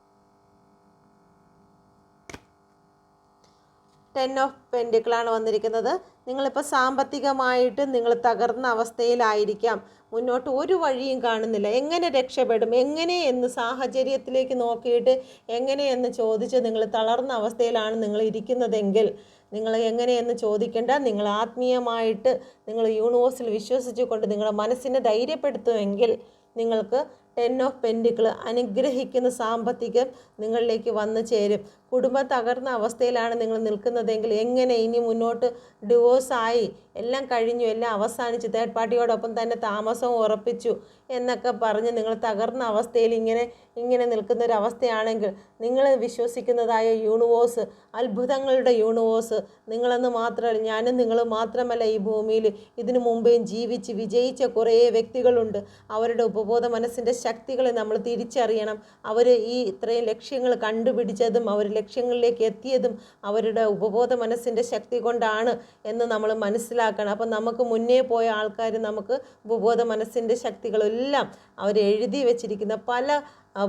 10 ഓഫ് പെൻഡിക്കിളാണ് വന്നിരിക്കുന്നത്. നിങ്ങളിപ്പോൾ സാമ്പത്തികമായിട്ട് നിങ്ങൾ തകർന്ന അവസ്ഥയിലായിരിക്കാം. മുന്നോട്ട് ഒരു വഴിയും കാണുന്നില്ല. എങ്ങനെ രക്ഷപ്പെടും, എങ്ങനെ എന്ന് സാഹചര്യത്തിലേക്ക് നോക്കിയിട്ട് എങ്ങനെയെന്ന് ചോദിച്ച് നിങ്ങൾ തളർന്ന അവസ്ഥയിലാണ് നിങ്ങൾ ഇരിക്കുന്നതെങ്കിൽ, നിങ്ങൾ എങ്ങനെയെന്ന് ചോദിക്കേണ്ട, നിങ്ങൾ ആത്മീയമായിട്ട് നിങ്ങൾ യൂണിവേഴ്സിൽ വിശ്വസിച്ചുകൊണ്ട് നിങ്ങളുടെ മനസ്സിനെ ധൈര്യപ്പെടുത്തുമെങ്കിൽ നിങ്ങൾക്ക് 10 ഓഫ് പെൻഡിക്കിൾ അനുഗ്രഹിക്കുന്ന സാമ്പത്തികം നിങ്ങളിലേക്ക് വന്നു ചേരും. കുടുംബം തകർന്ന അവസ്ഥയിലാണ് നിങ്ങൾ നിൽക്കുന്നതെങ്കിൽ, എങ്ങനെ ഇനി മുന്നോട്ട് ഡിവോഴ്സായി എല്ലാം കഴിഞ്ഞു, എല്ലാം അവസാനിച്ചു, തേർഡ് പാർട്ടിയോടൊപ്പം തന്നെ താമസവും ഉറപ്പിച്ചു എന്നൊക്കെ പറഞ്ഞ് നിങ്ങൾ തകർന്ന അവസ്ഥയിൽ ഇങ്ങനെ നിൽക്കുന്നൊരവസ്ഥയാണെങ്കിൽ, നിങ്ങൾ വിശ്വസിക്കുന്നതായ യൂണിവേഴ്സ്, അത്ഭുതങ്ങളുടെ യൂണിവേഴ്സ്, നിങ്ങളെന്ന് മാത്രമല്ല, ഞാനും നിങ്ങൾ മാത്രമല്ല ഈ ഭൂമിയിൽ, ഇതിനു മുമ്പേയും ജീവിച്ച് വിജയിച്ച കുറേ വ്യക്തികളുണ്ട്. അവരുടെ ഉപബോധ മനസ്സിൻ്റെ ശക്തികൾ നമ്മൾ തിരിച്ചറിയണം. അവർ ഈ ഇത്രയും ലക്ഷ്യങ്ങൾ കണ്ടുപിടിച്ചതും അവർ ലക്ഷ്യങ്ങളിലേക്ക് എത്തിയതും അവരുടെ ഉപബോധ മനസ്സിൻ്റെ ശക്തി കൊണ്ടാണ് എന്ന് നമ്മൾ മനസ്സിലാക്കണം. അപ്പം നമുക്ക് മുന്നേ പോയ ആൾക്കാർ നമുക്ക് ഉപബോധ മനസ്സിൻ്റെ ശക്തികളെല്ലാം അവർ എഴുതി വെച്ചിരിക്കുന്ന പല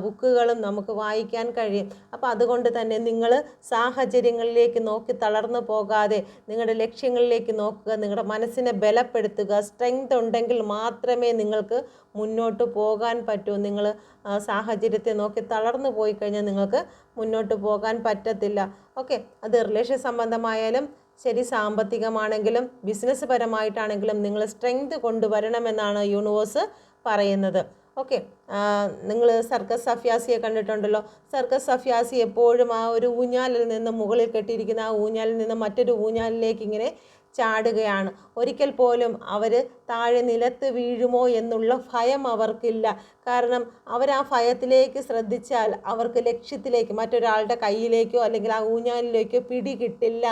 ബുക്കുകളും നമുക്ക് വായിക്കാൻ കഴിയും. അപ്പോൾ അതുകൊണ്ട് തന്നെ നിങ്ങൾ സാഹചര്യങ്ങളിലേക്ക് നോക്കി തളർന്നു പോകാതെ നിങ്ങളുടെ ലക്ഷ്യങ്ങളിലേക്ക് നോക്കുക, നിങ്ങളുടെ മനസ്സിനെ ബലപ്പെടുത്തുക. സ്ട്രെങ്ത് ഉണ്ടെങ്കിൽ മാത്രമേ നിങ്ങൾക്ക് മുന്നോട്ട് പോകാൻ പറ്റൂ. നിങ്ങൾ സാഹചര്യത്തെ നോക്കി തളർന്നു പോയി കഴിഞ്ഞാൽ നിങ്ങൾക്ക് മുന്നോട്ട് പോകാൻ പറ്റത്തില്ല. ഓക്കെ, അത് റിലേഷൻ സംബന്ധമായാലും ശരി, സാമ്പത്തികമാണെങ്കിലും ബിസിനസ് പരമായിട്ടാണെങ്കിലും നിങ്ങൾ സ്ട്രെങ്ത് കൊണ്ടുവരണമെന്നാണ് യൂണിവേഴ്സ് പറയുന്നത്. ഓക്കെ, നിങ്ങൾ സർക്കസ് സഫ്യാസിയെ കണ്ടിട്ടുണ്ടല്ലോ. സർക്കസ് സഫ്യാസി എപ്പോഴും ആ ഒരു ഊഞ്ഞാലിൽ നിന്ന്, മുകളിൽ കെട്ടിയിരിക്കുന്ന ആ ഊഞ്ഞാലിൽ നിന്ന് മറ്റൊരു ഊഞ്ഞാലിലേക്ക് ഇങ്ങനെ ചാടുകയാണ്. ഒരിക്കൽ പോലും അവർ താഴെ നിലത്ത് വീഴുമോ എന്നുള്ള ഭയം അവർക്കില്ല. കാരണം അവർ ആ ഭയത്തിലേക്ക് ശ്രദ്ധിച്ചാൽ അവർക്ക് ലക്ഷ്യത്തിലേക്ക്, മറ്റൊരാളുടെ കയ്യിലേക്കോ അല്ലെങ്കിൽ ആ ഊഞ്ഞാലിലേക്കോ പിടി കിട്ടില്ല.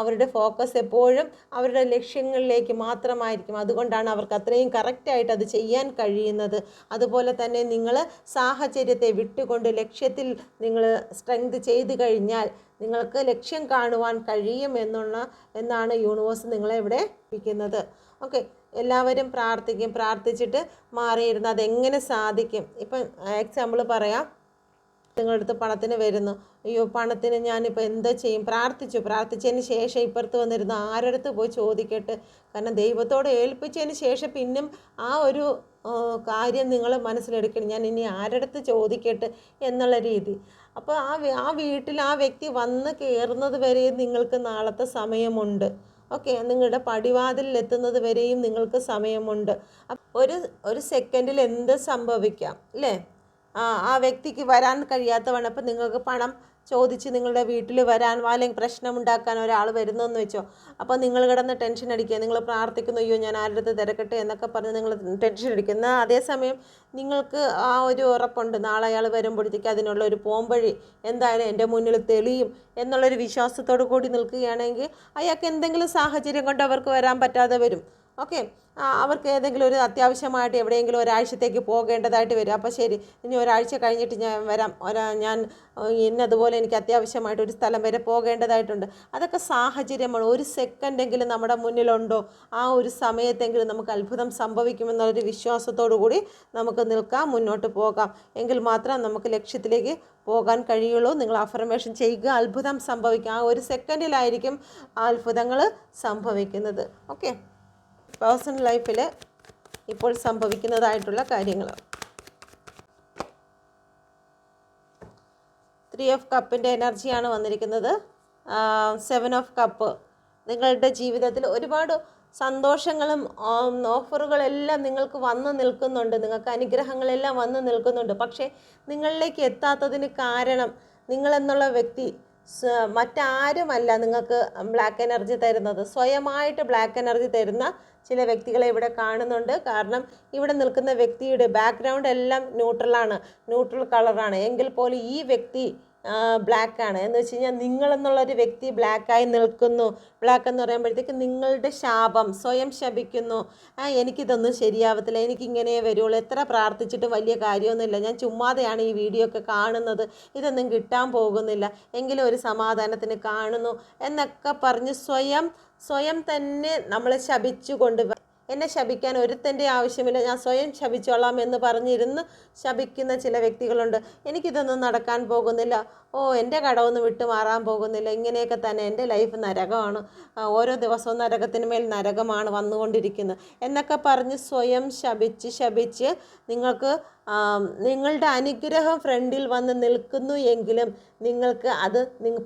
അവരുടെ ഫോക്കസ് എപ്പോഴും അവരുടെ ലക്ഷ്യങ്ങളിലേക്ക് മാത്രമായിരിക്കും. അതുകൊണ്ടാണ് അവർക്ക് അത്രയും കറക്റ്റായിട്ട് അത് ചെയ്യാൻ കഴിയുന്നത്. അതുപോലെ തന്നെ നിങ്ങൾ സാഹചര്യത്തെ വിട്ടുകൊണ്ട് ലക്ഷ്യത്തിൽ നിങ്ങൾ സ്ട്രെങ്ത് ചെയ്ത് കഴിഞ്ഞാൽ നിങ്ങൾക്ക് ലക്ഷ്യം കാണുവാൻ കഴിയും എന്നാണ് യൂണിവേഴ്സ് നിങ്ങളെ ഇവിടെ പഠിപ്പിക്കുന്നത്. ഓക്കെ, എല്ലാവരും പ്രാർത്ഥിച്ചിട്ട് മാറിയിരുന്ന് അതെങ്ങനെ സാധിക്കും. ഇപ്പം എക്സാമ്പിൾ പറയാം. നിങ്ങളുടെ അടുത്ത് പണത്തിന് വരുന്നു. അയ്യോ, പണത്തിന് ഞാനിപ്പോൾ എന്താ ചെയ്യും? പ്രാർത്ഥിച്ചതിന് ശേഷം ഇപ്പുറത്ത് വന്നിരുന്നു ആരടുത്ത് പോയി ചോദിക്കട്ടെ. കാരണം ദൈവത്തോട് ഏൽപ്പിച്ചതിന് ശേഷം പിന്നും ആ ഒരു കാര്യം നിങ്ങൾ മനസ്സിലെടുക്കണം. ഞാൻ ഇനി ആരടുത്ത് ചോദിക്കട്ടെ എന്നുള്ള രീതി. അപ്പോൾ ആ വീട്ടിൽ ആ വ്യക്തി വന്ന് കയറുന്നത് വരെയും നിങ്ങൾക്ക് നാളത്തെ സമയമുണ്ട്. ഓക്കെ, നിങ്ങളുടെ പടിവാതിലിൽ എത്തുന്നത് വരെയും നിങ്ങൾക്ക് സമയമുണ്ട്. ഒരു സെക്കൻഡിൽ എന്ത് സംഭവിക്കാം അല്ലേ? ആ വ്യക്തിക്ക് വരാൻ കഴിയാത്തവണ്ണം, അപ്പം നിങ്ങൾക്ക് പണം ചോദിച്ച് നിങ്ങളുടെ വീട്ടിൽ വരാൻ അല്ലെങ്കിൽ പ്രശ്നമുണ്ടാക്കാൻ ഒരാൾ വരുന്നതെന്ന് വെച്ചോ. അപ്പോൾ നിങ്ങൾ കിടന്ന് ടെൻഷൻ അടിക്കുക, നിങ്ങൾ പ്രാർത്ഥിക്കുന്നു, അയ്യോ ഞാൻ ആരുടെ അടുത്ത് തിരക്കട്ടെ എന്നൊക്കെ പറഞ്ഞ് നിങ്ങൾ ടെൻഷൻ അടിക്കുന്ന അതേസമയം നിങ്ങൾക്ക് ആ ഒരു ഉറപ്പുണ്ട്, നാളെ അയാൾ വരുമ്പോഴത്തേക്ക് അതിനുള്ള ഒരു പോംവഴി എന്തായാലും എൻ്റെ മുന്നിൽ തെളിയും എന്നുള്ളൊരു വിശ്വാസത്തോടു കൂടി നിൽക്കുകയാണെങ്കിൽ അയാൾക്ക് എന്തെങ്കിലും സാഹചര്യം കൊണ്ട് അവർക്ക് വരാൻ പറ്റാതെ വരും. ഓക്കെ, അവർക്ക് ഏതെങ്കിലും ഒരു അത്യാവശ്യമായിട്ട് എവിടെയെങ്കിലും ഒരാഴ്ചത്തേക്ക് പോകേണ്ടതായിട്ട് വരും. അപ്പോൾ ശരി, ഇനി ഒരാഴ്ച കഴിഞ്ഞിട്ട് ഞാൻ വരാം, ഞാൻ ഇന്നതുപോലെ എനിക്ക് അത്യാവശ്യമായിട്ട് ഒരു സ്ഥലം വരെ പോകേണ്ടതായിട്ടുണ്ട്. അതൊക്കെ സാഹചര്യമാണ്. ഒരു സെക്കൻഡെങ്കിലും നമ്മുടെ മുന്നിലുണ്ടോ, ആ ഒരു സമയത്തെങ്കിലും നമുക്ക് അത്ഭുതം സംഭവിക്കുമെന്നുള്ളൊരു വിശ്വാസത്തോടു കൂടി നമുക്ക് നിൽക്കാം, മുന്നോട്ട് പോകാം. എങ്കിൽ മാത്രം നമുക്ക് ലക്ഷ്യത്തിലേക്ക് പോകാൻ കഴിയുള്ളൂ. നിങ്ങൾ അഫർമേഷൻ ചെയ്യുക, അത്ഭുതം സംഭവിക്കും. ആ ഒരു സെക്കൻഡിലായിരിക്കും അത്ഭുതങ്ങൾ സംഭവിക്കുന്നത്. ഓക്കെ, പേഴ്സണൽ ലൈഫിൽ ഇപ്പോൾ സംഭവിക്കുന്നതായിട്ടുള്ള കാര്യങ്ങൾ. 3 ഓഫ് കപ്പിൻ്റെ എനർജിയാണ് വന്നിരിക്കുന്നത്. 7 ഓഫ് കപ്പ്. നിങ്ങളുടെ ജീവിതത്തിൽ ഒരുപാട് സന്തോഷങ്ങളും ഓഫറുകളെല്ലാം നിങ്ങൾക്ക് വന്നു നിൽക്കുന്നുണ്ട്, നിങ്ങൾക്ക് അനുഗ്രഹങ്ങളെല്ലാം വന്നു നിൽക്കുന്നുണ്ട്. പക്ഷേ നിങ്ങളിലേക്ക് എത്താത്തതിന് കാരണം നിങ്ങളെന്നുള്ള വ്യക്തി മറ്റാരുമല്ല നിങ്ങൾക്ക് ബ്ലാക്ക് എനർജി തരുന്നത്. സ്വയമായിട്ട് ബ്ലാക്ക് എനർജി തരുന്ന ചില വ്യക്തികളെ ഇവിടെ കാണുന്നുണ്ട്. കാരണം ഇവിടെ നിൽക്കുന്ന വ്യക്തിയുടെ ബാക്ക്ഗ്രൗണ്ട് എല്ലാം ന്യൂട്രൽ കളറാണ്. എങ്കിൽ പോലും ഈ വ്യക്തി ബ്ലാക്കാണ് എന്ന് വെച്ച് കഴിഞ്ഞാൽ നിങ്ങളെന്നുള്ളൊരു വ്യക്തി ബ്ലാക്കായി നിൽക്കുന്നു. ബ്ലാക്ക് എന്ന് പറയുമ്പോഴത്തേക്ക് നിങ്ങളുടെ ശാപം, സ്വയം ശപിക്കുന്നു. എനിക്കിതൊന്നും ശരിയാവത്തില്ല, എനിക്കിങ്ങനെ വരുള്ളൂ, എത്ര പ്രാർത്ഥിച്ചിട്ടും വലിയ കാര്യമൊന്നുമില്ല, ഞാൻ ചുമ്മാതെയാണ് ഈ വീഡിയോ ഒക്കെ കാണുന്നത്, ഇതൊന്നും കിട്ടാൻ പോകുന്നില്ല, എങ്കിലും ഒരു സമാധാനത്തിന് കാണുന്നു എന്നൊക്കെ പറഞ്ഞ് സ്വയം തന്നെ നമ്മളെ ശപിച്ചുകൊണ്ട്, എന്നെ ശപിക്കാൻ ഒരുത്തൻ്റെ ആവശ്യമില്ല, ഞാൻ സ്വയം ശപിച്ചോളാം എന്ന് പറഞ്ഞിരുന്ന് ശപിക്കുന്ന ചില വ്യക്തികളുണ്ട്. എനിക്കിതൊന്നും നടക്കാൻ പോകുന്നില്ല, എൻ്റെ കടമൊന്നും വിട്ടു മാറാൻ പോകുന്നില്ല, ഇങ്ങനെയൊക്കെ തന്നെ എൻ്റെ ലൈഫ് നരകമാണ്, ഓരോ ദിവസവും നരകത്തിന് മേൽ നരകമാണ് വന്നുകൊണ്ടിരിക്കുന്നത് എന്നൊക്കെ പറഞ്ഞ് സ്വയം ശപിച്ച് നിങ്ങൾക്ക് നിങ്ങളുടെ അനുഗ്രഹം ഫ്രണ്ടിൽ വന്ന് നിൽക്കുന്നു എങ്കിലും നിങ്ങൾക്ക് അത്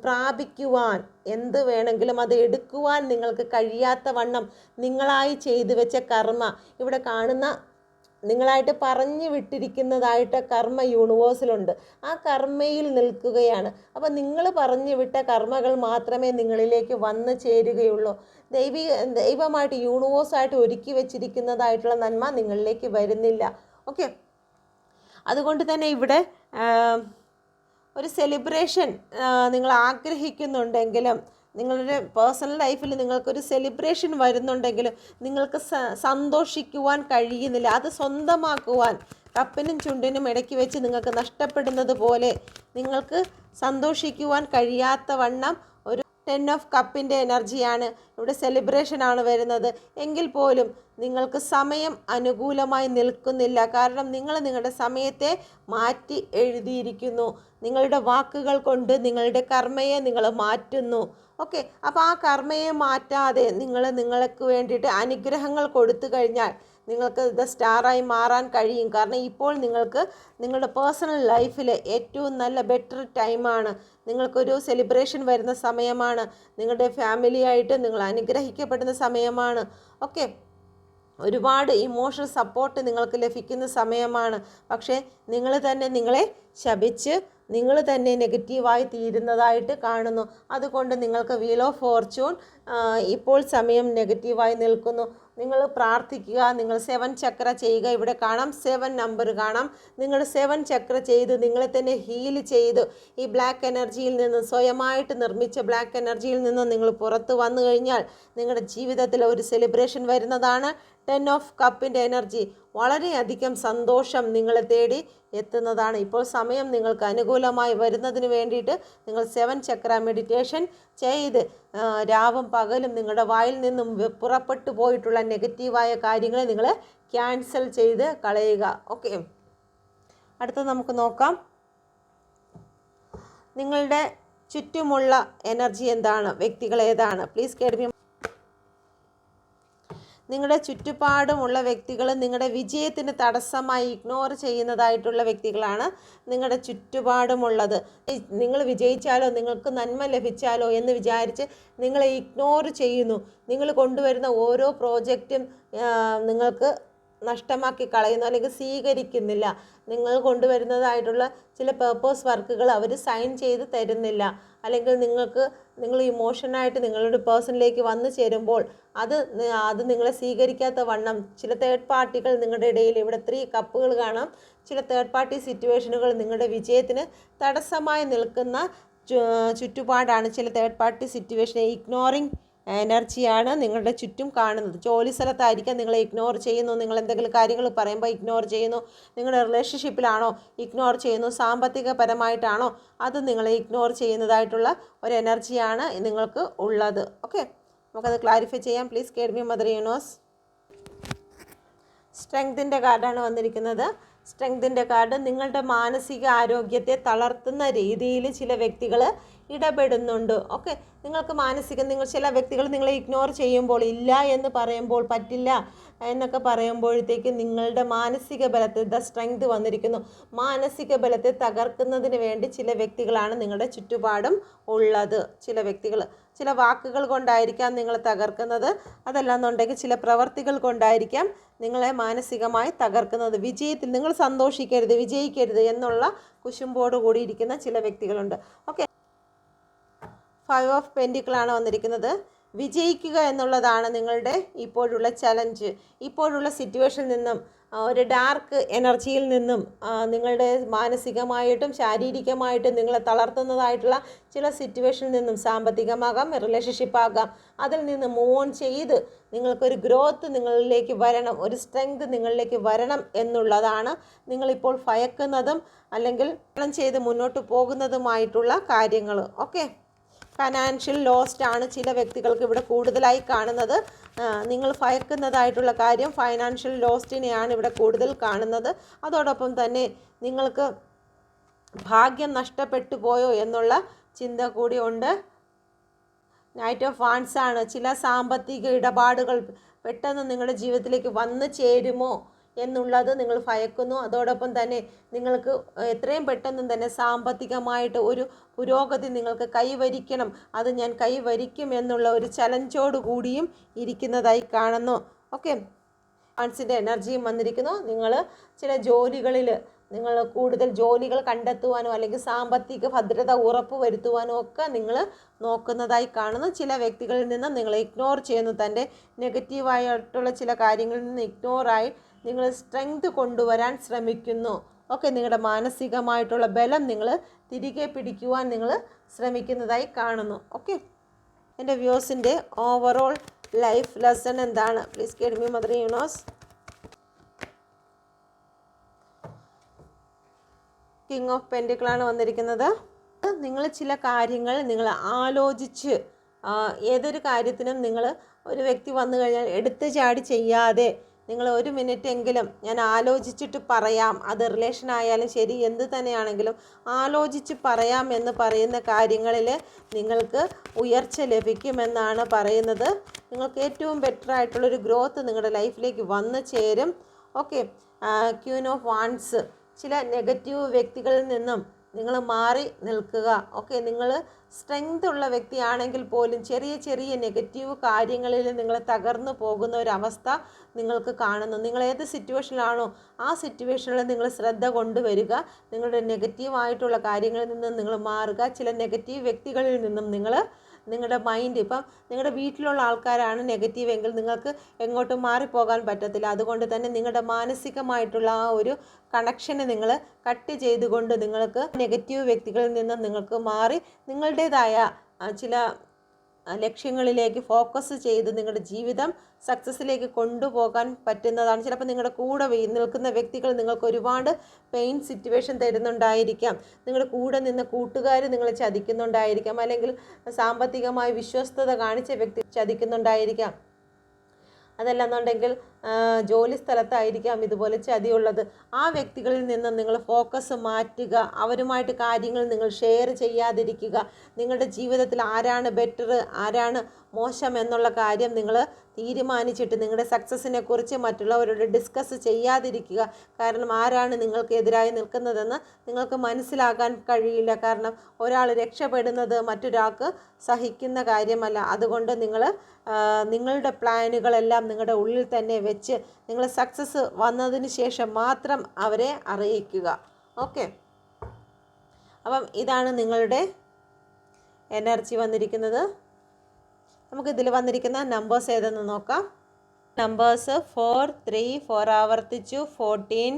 പ്രാപിക്കുവാൻ, എന്ത് വേണമെങ്കിലും അത് എടുക്കുവാൻ നിങ്ങൾക്ക് കഴിയാത്ത വണ്ണം നിങ്ങളായി ചെയ്തു വെച്ച കർമ്മ, ഇവിടെ കാണുന്ന നിങ്ങളായിട്ട് പറഞ്ഞു വിട്ടിരിക്കുന്നതായിട്ട് കർമ്മ യൂണിവേഴ്സിലുണ്ട്. ആ കർമ്മയിൽ നിൽക്കുകയാണ്. അപ്പോൾ നിങ്ങൾ പറഞ്ഞു വിട്ട കർമ്മകൾ മാത്രമേ നിങ്ങളിലേക്ക് വന്നു ചേരുകയുള്ളൂ. ദൈവമായിട്ട് യൂണിവേഴ്സായിട്ട് ഒരുക്കി വെച്ചിരിക്കുന്നതായിട്ടുള്ള നന്മ നിങ്ങളിലേക്ക് വരുന്നില്ല. ഓക്കെ, അതുകൊണ്ട് തന്നെ ഇവിടെ ഒരു സെലിബ്രേഷൻ നിങ്ങൾ ആഗ്രഹിക്കുന്നുണ്ടെങ്കിലും, നിങ്ങളുടെ പേഴ്സണൽ ലൈഫിൽ നിങ്ങൾക്കൊരു സെലിബ്രേഷൻ വരുന്നുണ്ടെങ്കിലും നിങ്ങൾക്ക് സന്തോഷിക്കുവാൻ കഴിയുന്നില്ല. അത് സ്വന്തമാക്കുവാൻ കപ്പിനും ചുണ്ടിനും ഇടയ്ക്ക് വെച്ച് നിങ്ങൾക്ക് നഷ്ടപ്പെടുന്നത് പോലെ നിങ്ങൾക്ക് സന്തോഷിക്കുവാൻ കഴിയാത്ത വണ്ണം ഒരു 10 ഓഫ് കപ്പിൻ്റെ എനർജിയാണ് ഇവിടെ. സെലിബ്രേഷനാണ് വരുന്നത്. എങ്കിൽ പോലും നിങ്ങൾക്ക് സമയം അനുകൂലമായി നിൽക്കുന്നില്ല. കാരണം നിങ്ങൾ നിങ്ങളുടെ സമയത്തെ മാറ്റി എഴുതിയിരിക്കുന്നു. നിങ്ങളുടെ വാക്കുകൾ കൊണ്ട് നിങ്ങളുടെ കർമ്മയെ നിങ്ങൾ മാറ്റുന്നു. ഓക്കെ, അപ്പോൾ ആ കർമ്മയെ മാറ്റാതെ നിങ്ങൾക്ക് വേണ്ടിയിട്ട് അനുഗ്രഹങ്ങൾ കൊടുത്തു കഴിഞ്ഞാൽ നിങ്ങൾക്ക് ദ സ്റ്റാറായി മാറാൻ കഴിയും. കാരണം ഇപ്പോൾ നിങ്ങൾക്ക് നിങ്ങളുടെ പേഴ്സണൽ ലൈഫിൽ ഏറ്റവും നല്ല ബെറ്റർ ടൈമാണ്. നിങ്ങൾക്കൊരു സെലിബ്രേഷൻ വരുന്ന സമയമാണ്. നിങ്ങളുടെ ഫാമിലിയായിട്ട് നിങ്ങൾ അനുഗ്രഹിക്കപ്പെടുന്ന സമയമാണ്. ഓക്കെ, ഒരുപാട് ഇമോഷണൽ സപ്പോർട്ട് നിങ്ങൾക്ക് ലഭിക്കുന്ന സമയമാണ്. പക്ഷേ നിങ്ങൾ തന്നെ നിങ്ങളെ ശപിച്ച് നിങ്ങൾ തന്നെ നെഗറ്റീവായി തീരുന്നതായിട്ട് കാണുന്നു. അതുകൊണ്ട് നിങ്ങൾക്ക് വീൽ ഓഫ് ഫോർച്യൂൺ ഇപ്പോൾ സമയം നെഗറ്റീവായി നിൽക്കുന്നു. നിങ്ങൾ പ്രാർത്ഥിക്കുക, നിങ്ങൾ 7 ചക്ര ചെയ്യുക. ഇവിടെ കാണാം 7 നമ്പർ കാണാം. നിങ്ങൾ 7 ചക്ര ചെയ്ത് നിങ്ങളെ തന്നെ ഹീൽ ചെയ്ത് ഈ ബ്ലാക്ക് എനർജിയിൽ നിന്ന്, സ്വയമായിട്ട് നിർമ്മിച്ച ബ്ലാക്ക് എനർജിയിൽ നിന്ന് നിങ്ങൾ പുറത്ത് വന്നു കഴിഞ്ഞാൽ നിങ്ങളുടെ ജീവിതത്തിൽ ഒരു സെലിബ്രേഷൻ വരുന്നതാണ്. 10 ഓഫ് കപ്പിൻ്റെ എനർജി, വളരെയധികം സന്തോഷം നിങ്ങളെ തേടി എത്തുന്നതാണ്. ഇപ്പോൾ സമയം നിങ്ങൾക്ക് അനുകൂലമായി വരുന്നതിന് വേണ്ടിയിട്ട് നിങ്ങൾ 7 ചക്ര മെഡിറ്റേഷൻ ചെയ്ത് രാവും പകലും നിങ്ങളുടെ വായിൽ നിന്നും പുറപ്പെട്ടു പോയിട്ടുള്ള നെഗറ്റീവായ കാര്യങ്ങളെ നിങ്ങൾ ക്യാൻസൽ ചെയ്ത് കളയുക. ഓക്കെ, അടുത്ത നമുക്ക് നോക്കാം. നിങ്ങളുടെ ചുറ്റുമുള്ള എനർജി എന്താണ്? വ്യക്തികൾ ഏതാണ്? പ്ലീസ് കേൾവി. നിങ്ങളുടെ ചുറ്റുപാടുമുള്ള വ്യക്തികൾ നിങ്ങളുടെ വിജയത്തിന് തടസ്സമായി ഇഗ്നോർ ചെയ്യുന്നതായിട്ടുള്ള വ്യക്തികളാണ് നിങ്ങളുടെ ചുറ്റുപാടുമുള്ളത്. നിങ്ങൾ വിജയിച്ചാലോ, നിങ്ങൾക്ക് നന്മ ലഭിച്ചാലോ എന്ന് വിചാരിച്ച് നിങ്ങളെ ഇഗ്നോർ ചെയ്യുന്നു. നിങ്ങൾ കൊണ്ടുവരുന്ന ഓരോ പ്രോജക്റ്റും നിങ്ങൾക്ക് നഷ്ടമാക്കി കളയുന്നു, അല്ലെങ്കിൽ സ്വീകരിക്കുന്നില്ല. നിങ്ങൾ കൊണ്ടുവരുന്നതായിട്ടുള്ള ചില പേർപ്പസ് വർക്കുകൾ അവർ സൈൻ ചെയ്ത് തരുന്നില്ല. അല്ലെങ്കിൽ നിങ്ങൾ ഇമോഷനായിട്ട് നിങ്ങളുടെ പേഴ്സണിലേക്ക് വന്നു ചേരുമ്പോൾ അത് നിങ്ങളെ സ്വീകരിക്കാത്ത വണ്ണം ചില തേർഡ് പാർട്ടികൾ നിങ്ങളുടെ ഇടയിൽ, ഇവിടെ 3 കപ്പുകൾ കാണാം. ചില തേർഡ് പാർട്ടി സിറ്റുവേഷനുകൾ നിങ്ങളുടെ വിജയത്തിന് തടസ്സമായി നിൽക്കുന്ന ചുറ്റുപാടാണ്. ചില തേർഡ് പാർട്ടി സിറ്റുവേഷനെ ഇഗ്നോറിങ് എനർജിയാണ് നിങ്ങളുടെ ചുറ്റും കാണുന്നത്. ജോലി സ്ഥലത്തായിരിക്കാം നിങ്ങളെ ഇഗ്നോർ ചെയ്യുന്നു. നിങ്ങൾ എന്തെങ്കിലും കാര്യങ്ങൾ പറയുമ്പോൾ ഇഗ്നോർ ചെയ്യുന്നു. നിങ്ങളുടെ റിലേഷൻഷിപ്പിലാണോ ഇഗ്നോർ ചെയ്യുന്നു? സാമ്പത്തികപരമായിട്ടാണോ അത് നിങ്ങളെ ഇഗ്നോർ ചെയ്യുന്നതായിട്ടുള്ള ഒരു എനർജിയാണ് നിങ്ങൾക്ക് ഉള്ളത്. ഓക്കെ, നമുക്കത് ക്ലാരിഫൈ ചെയ്യാം. Please guide me mother universe. സ്ട്രെങ്തിൻ്റെ കാർഡാണ് വന്നിരിക്കുന്നത്. സ്ട്രെങ്തിൻ്റെ കാർഡ്, നിങ്ങളുടെ മാനസിക ആരോഗ്യത്തെ തളർത്തുന്ന രീതിയിൽ ചില വ്യക്തികൾ ഇടപെടുന്നുണ്ട്. ഓക്കെ, നിങ്ങൾ ചില വ്യക്തികൾ നിങ്ങളെ ഇഗ്നോർ ചെയ്യുമ്പോൾ, ഇല്ല എന്ന് പറയുമ്പോൾ, പറ്റില്ല എന്നൊക്കെ പറയുമ്പോഴത്തേക്ക് നിങ്ങളുടെ മാനസിക ബലത്തിൽ ദ സ്ട്രെങ്ത് വന്നിരിക്കുന്നു. മാനസിക ബലത്തെ തകർക്കുന്നതിന് വേണ്ടി ചില വ്യക്തികളാണ് നിങ്ങളുടെ ചുറ്റുപാടും ഉള്ളത്. ചില വ്യക്തികൾ ചില വാക്കുകൾ കൊണ്ടായിരിക്കാം നിങ്ങളെ തകർക്കുന്നത്. അതല്ലാന്നുണ്ടെങ്കിൽ ചില പ്രവർത്തികൾ കൊണ്ടായിരിക്കാം നിങ്ങളെ മാനസികമായി തകർക്കുന്നത്. വിജയത്തിൽ നിങ്ങൾ സന്തോഷിക്കരുത്, വിജയിക്കരുത് എന്നുള്ള കുശുമ്പോട് കൂടിയിരിക്കുന്ന ചില വ്യക്തികളുണ്ട്. ഓക്കെ, 5 ഓഫ് പെൻറ്റിക്കിളാണ് വന്നിരിക്കുന്നത്. വിജയിക്കുക എന്നുള്ളതാണ് നിങ്ങളുടെ ഇപ്പോഴുള്ള ചലഞ്ച്. ഇപ്പോഴുള്ള സിറ്റുവേഷനിൽ നിന്നും, ഒരു ഡാർക്ക് എനർജിയിൽ നിന്നും, നിങ്ങളുടെ മാനസികമായിട്ടും ശാരീരികമായിട്ടും നിങ്ങളെ തളർത്തുന്നതായിട്ടുള്ള ചില സിറ്റുവേഷനിൽ നിന്നും, സാമ്പത്തികമാകാം, റിലേഷൻഷിപ്പാകാം, അതിൽ നിന്ന് മൂവ് ഓൺ ചെയ്ത് നിങ്ങൾക്കൊരു ഗ്രോത്ത് നിങ്ങളിലേക്ക് വരണം, ഒരു സ്ട്രെങ്ത് നിങ്ങളിലേക്ക് വരണം എന്നുള്ളതാണ് നിങ്ങളിപ്പോൾ ഭയക്കുന്നതും അല്ലെങ്കിൽ ചെയ്ത് മുന്നോട്ട് പോകുന്നതുമായിട്ടുള്ള കാര്യങ്ങൾ. ഓക്കെ, ഫൈനാൻഷ്യൽ ലോസ്റ്റ് ആണ് ചില വ്യക്തികൾക്ക് ഇവിടെ കൂടുതലായി കാണുന്നത്. നിങ്ങൾ ഭയക്കുന്നതായിട്ടുള്ള കാര്യം ഫൈനാൻഷ്യൽ ലോസ്റ്റിനെയാണ് ഇവിടെ കൂടുതൽ കാണുന്നത്. അതോടൊപ്പം തന്നെ നിങ്ങൾക്ക് ഭാഗ്യം നഷ്ടപ്പെട്ടു പോയോ എന്നുള്ള ചിന്ത കൂടി ഉണ്ട്. നൈറ്റ് ഓഫ് വാൻഡ്സ് ആണ്. ചില സാമ്പത്തിക ഇടപാടുകൾ പെട്ടെന്ന് നിങ്ങളുടെ ജീവിതത്തിലേക്ക് വന്നു ചേരുമോ എന്നുള്ളത് നിങ്ങൾ ഭയക്കുന്നു. അതോടൊപ്പം തന്നെ നിങ്ങൾക്ക് എത്രയും പെട്ടെന്ന് തന്നെ സാമ്പത്തികമായിട്ട് ഒരു പുരോഗതി നിങ്ങൾക്ക് കൈവരിക്കണം, അത് ഞാൻ കൈവരിക്കും എന്നുള്ള ഒരു ചലഞ്ചോട് കൂടിയും ഇരിക്കുന്നതായി കാണുന്നു. ഓക്കെ, ഫാൻസിൻ്റെ എനർജിയും വന്നിരിക്കുന്നു. നിങ്ങൾ ചില ജോലികളിൽ നിങ്ങൾ കൂടുതൽ ജോലികൾ കണ്ടെത്തുവാനോ അല്ലെങ്കിൽ സാമ്പത്തിക ഭദ്രത ഉറപ്പ് വരുത്തുവാനോ ഒക്കെ നിങ്ങൾ നോക്കുന്നതായി കാണുന്നു. ചില വ്യക്തികളിൽ നിന്ന് നിങ്ങൾ ഇഗ്നോർ ചെയ്യുന്നു. തൻ്റെ നെഗറ്റീവായിട്ടുള്ള ചില കാര്യങ്ങളിൽ നിന്ന് ഇഗ്നോറായി നിങ്ങൾ സ്ട്രെങ്ത് കൊണ്ടുവരാൻ ശ്രമിക്കുന്നു. ഓക്കെ, നിങ്ങളുടെ മാനസികമായിട്ടുള്ള ബലം നിങ്ങൾ തിരികെ പിടിക്കുവാൻ നിങ്ങൾ ശ്രമിക്കുന്നതായി കാണുന്നു. ഓക്കെ, എൻ്റെ വ്യൂസിൻ്റെ ഓവറോൾ ലൈഫ് ലെസൺ എന്താണ്? Please guide me mother universe. King of പെൻറ്റിക്കിളാണ് വന്നിരിക്കുന്നത്. നിങ്ങൾ ചില കാര്യങ്ങൾ നിങ്ങൾ ആലോചിച്ച്, ഏതൊരു കാര്യത്തിനും നിങ്ങൾ ഒരു വ്യക്തി വന്നു കഴിഞ്ഞാൽ എടുത്തു ചാടി ചെയ്യാതെ നിങ്ങൾ 1 മിനിറ്റ് എങ്കിലും ഞാൻ ആലോചിച്ചിട്ട് പറയാം, അത് റിലേഷൻ ആയാലും ശരി എന്ത് തന്നെയാണെങ്കിലും ആലോചിച്ച് പറയാം എന്ന് പറയുന്ന കാര്യങ്ങളിൽ നിങ്ങൾക്ക് ഉയർച്ച ലഭിക്കുമെന്നാണ് പറയുന്നത്. നിങ്ങൾക്ക് ഏറ്റവും ബെറ്റർ ആയിട്ടുള്ളൊരു ഗ്രോത്ത് നിങ്ങളുടെ ലൈഫിലേക്ക് വന്നു ചേരും. ഓക്കെ, ക്യൂൻ ഓഫ് വാൻസ്, ചില നെഗറ്റീവ് വ്യക്തികളിൽ നിന്നും നിങ്ങൾ മാറി നിൽക്കുക. ഓക്കെ, നിങ്ങൾ സ്ട്രെങ്ത് ഉള്ള വ്യക്തിയാണെങ്കിൽ പോലും ചെറിയ ചെറിയ നെഗറ്റീവ് കാര്യങ്ങളിൽ നിങ്ങൾ തകർന്നു പോകുന്ന ഒരവസ്ഥ നിങ്ങൾക്ക് കാണുന്നു. നിങ്ങൾ ഏത് സിറ്റുവേഷനിലാണോ ആ സിറ്റുവേഷനിൽ നിങ്ങൾ ശ്രദ്ധ കൊണ്ടുവരിക. നിങ്ങളുടെ നെഗറ്റീവായിട്ടുള്ള കാര്യങ്ങളിൽ നിന്നും നിങ്ങൾ മാറുക. ചില നെഗറ്റീവ് വ്യക്തികളിൽ നിന്നും നിങ്ങളുടെ മൈൻഡ്, ഇപ്പം നിങ്ങളുടെ വീട്ടിലുള്ള ആൾക്കാരാണ് നെഗറ്റീവ് എങ്കിൽ നിങ്ങൾക്ക് എങ്ങോട്ടും മാറിപ്പോകാൻ പറ്റത്തില്ല. അതുകൊണ്ട് തന്നെ നിങ്ങളുടെ മാനസികമായിട്ടുള്ള ആ ഒരു കണക്ഷനെ നിങ്ങൾ കട്ട് ചെയ്തുകൊണ്ട് നിങ്ങൾക്ക് നെഗറ്റീവ് വ്യക്തികളിൽ നിന്നും നിങ്ങൾക്ക് മാറി നിങ്ങളുടേതായ ചില ലക്ഷ്യങ്ങളിലേക്ക് ഫോക്കസ് ചെയ്ത് നിങ്ങളുടെ ജീവിതം സക്സസ്സിലേക്ക് കൊണ്ടുപോകാൻ പറ്റുന്നതാണ്. ചിലപ്പോൾ നിങ്ങളുടെ കൂടെ നിൽക്കുന്ന വ്യക്തികൾ നിങ്ങൾക്ക് ഒരുപാട് പെയിൻ സിറ്റുവേഷൻ തരുന്നുണ്ടായിരിക്കാം. നിങ്ങളുടെ കൂടെ നിന്ന കൂട്ടുകാർ നിങ്ങളെ ചതിക്കുന്നുണ്ടായിരിക്കാം, അല്ലെങ്കിൽ സാമ്പത്തികമായി വിശ്വസ്തത കാണിച്ച വ്യക്തി ചതിക്കുന്നുണ്ടായിരിക്കാം. അതല്ലെന്നുണ്ടെങ്കിൽ ജോലി സ്ഥലത്തായിരിക്കാം ഇതുപോലെ ചതിയുള്ളത്. ആ വ്യക്തികളിൽ നിന്ന് നിങ്ങൾ ഫോക്കസ് മാറ്റുക. അവരുമായിട്ട് കാര്യങ്ങൾ നിങ്ങൾ ഷെയർ ചെയ്യാതിരിക്കുക. നിങ്ങളുടെ ജീവിതത്തിൽ ആരാണ് ബെറ്റർ, ആരാണ് മോശം എന്നുള്ള കാര്യം നിങ്ങൾ തീരുമാനിച്ചിട്ട് നിങ്ങളുടെ സക്സസ്സിനെ കുറിച്ച് മറ്റുള്ളവരോട് ഡിസ്കസ് ചെയ്യാതിരിക്കുക. കാരണം ആരാണ് നിങ്ങൾക്ക് എതിരായി നിൽക്കുന്നതെന്ന് നിങ്ങൾക്ക് മനസ്സിലാക്കാൻ കഴിയില്ല. കാരണം ഒരാൾ രക്ഷപ്പെടുന്നത് മറ്റൊരാൾക്ക് സഹിക്കുന്ന കാര്യമല്ല. അതുകൊണ്ട് നിങ്ങളുടെ പ്ലാനുകളെല്ലാം നിങ്ങളുടെ ഉള്ളിൽ തന്നെ വെച്ച് നിങ്ങൾ സക്സസ് വന്നതിന് ശേഷം മാത്രം അവരെ അറിയിക്കുക. ഓക്കെ, അപ്പം ഇതാണ് നിങ്ങളുടെ എനർജി വന്നിരിക്കുന്നത്. നമുക്കിതിൽ വന്നിരിക്കുന്ന നമ്പേഴ്സ് ഏതെന്ന് നോക്കാം. നമ്പേഴ്സ് 4, 3, 4 ആവർത്തിച്ചു, 14,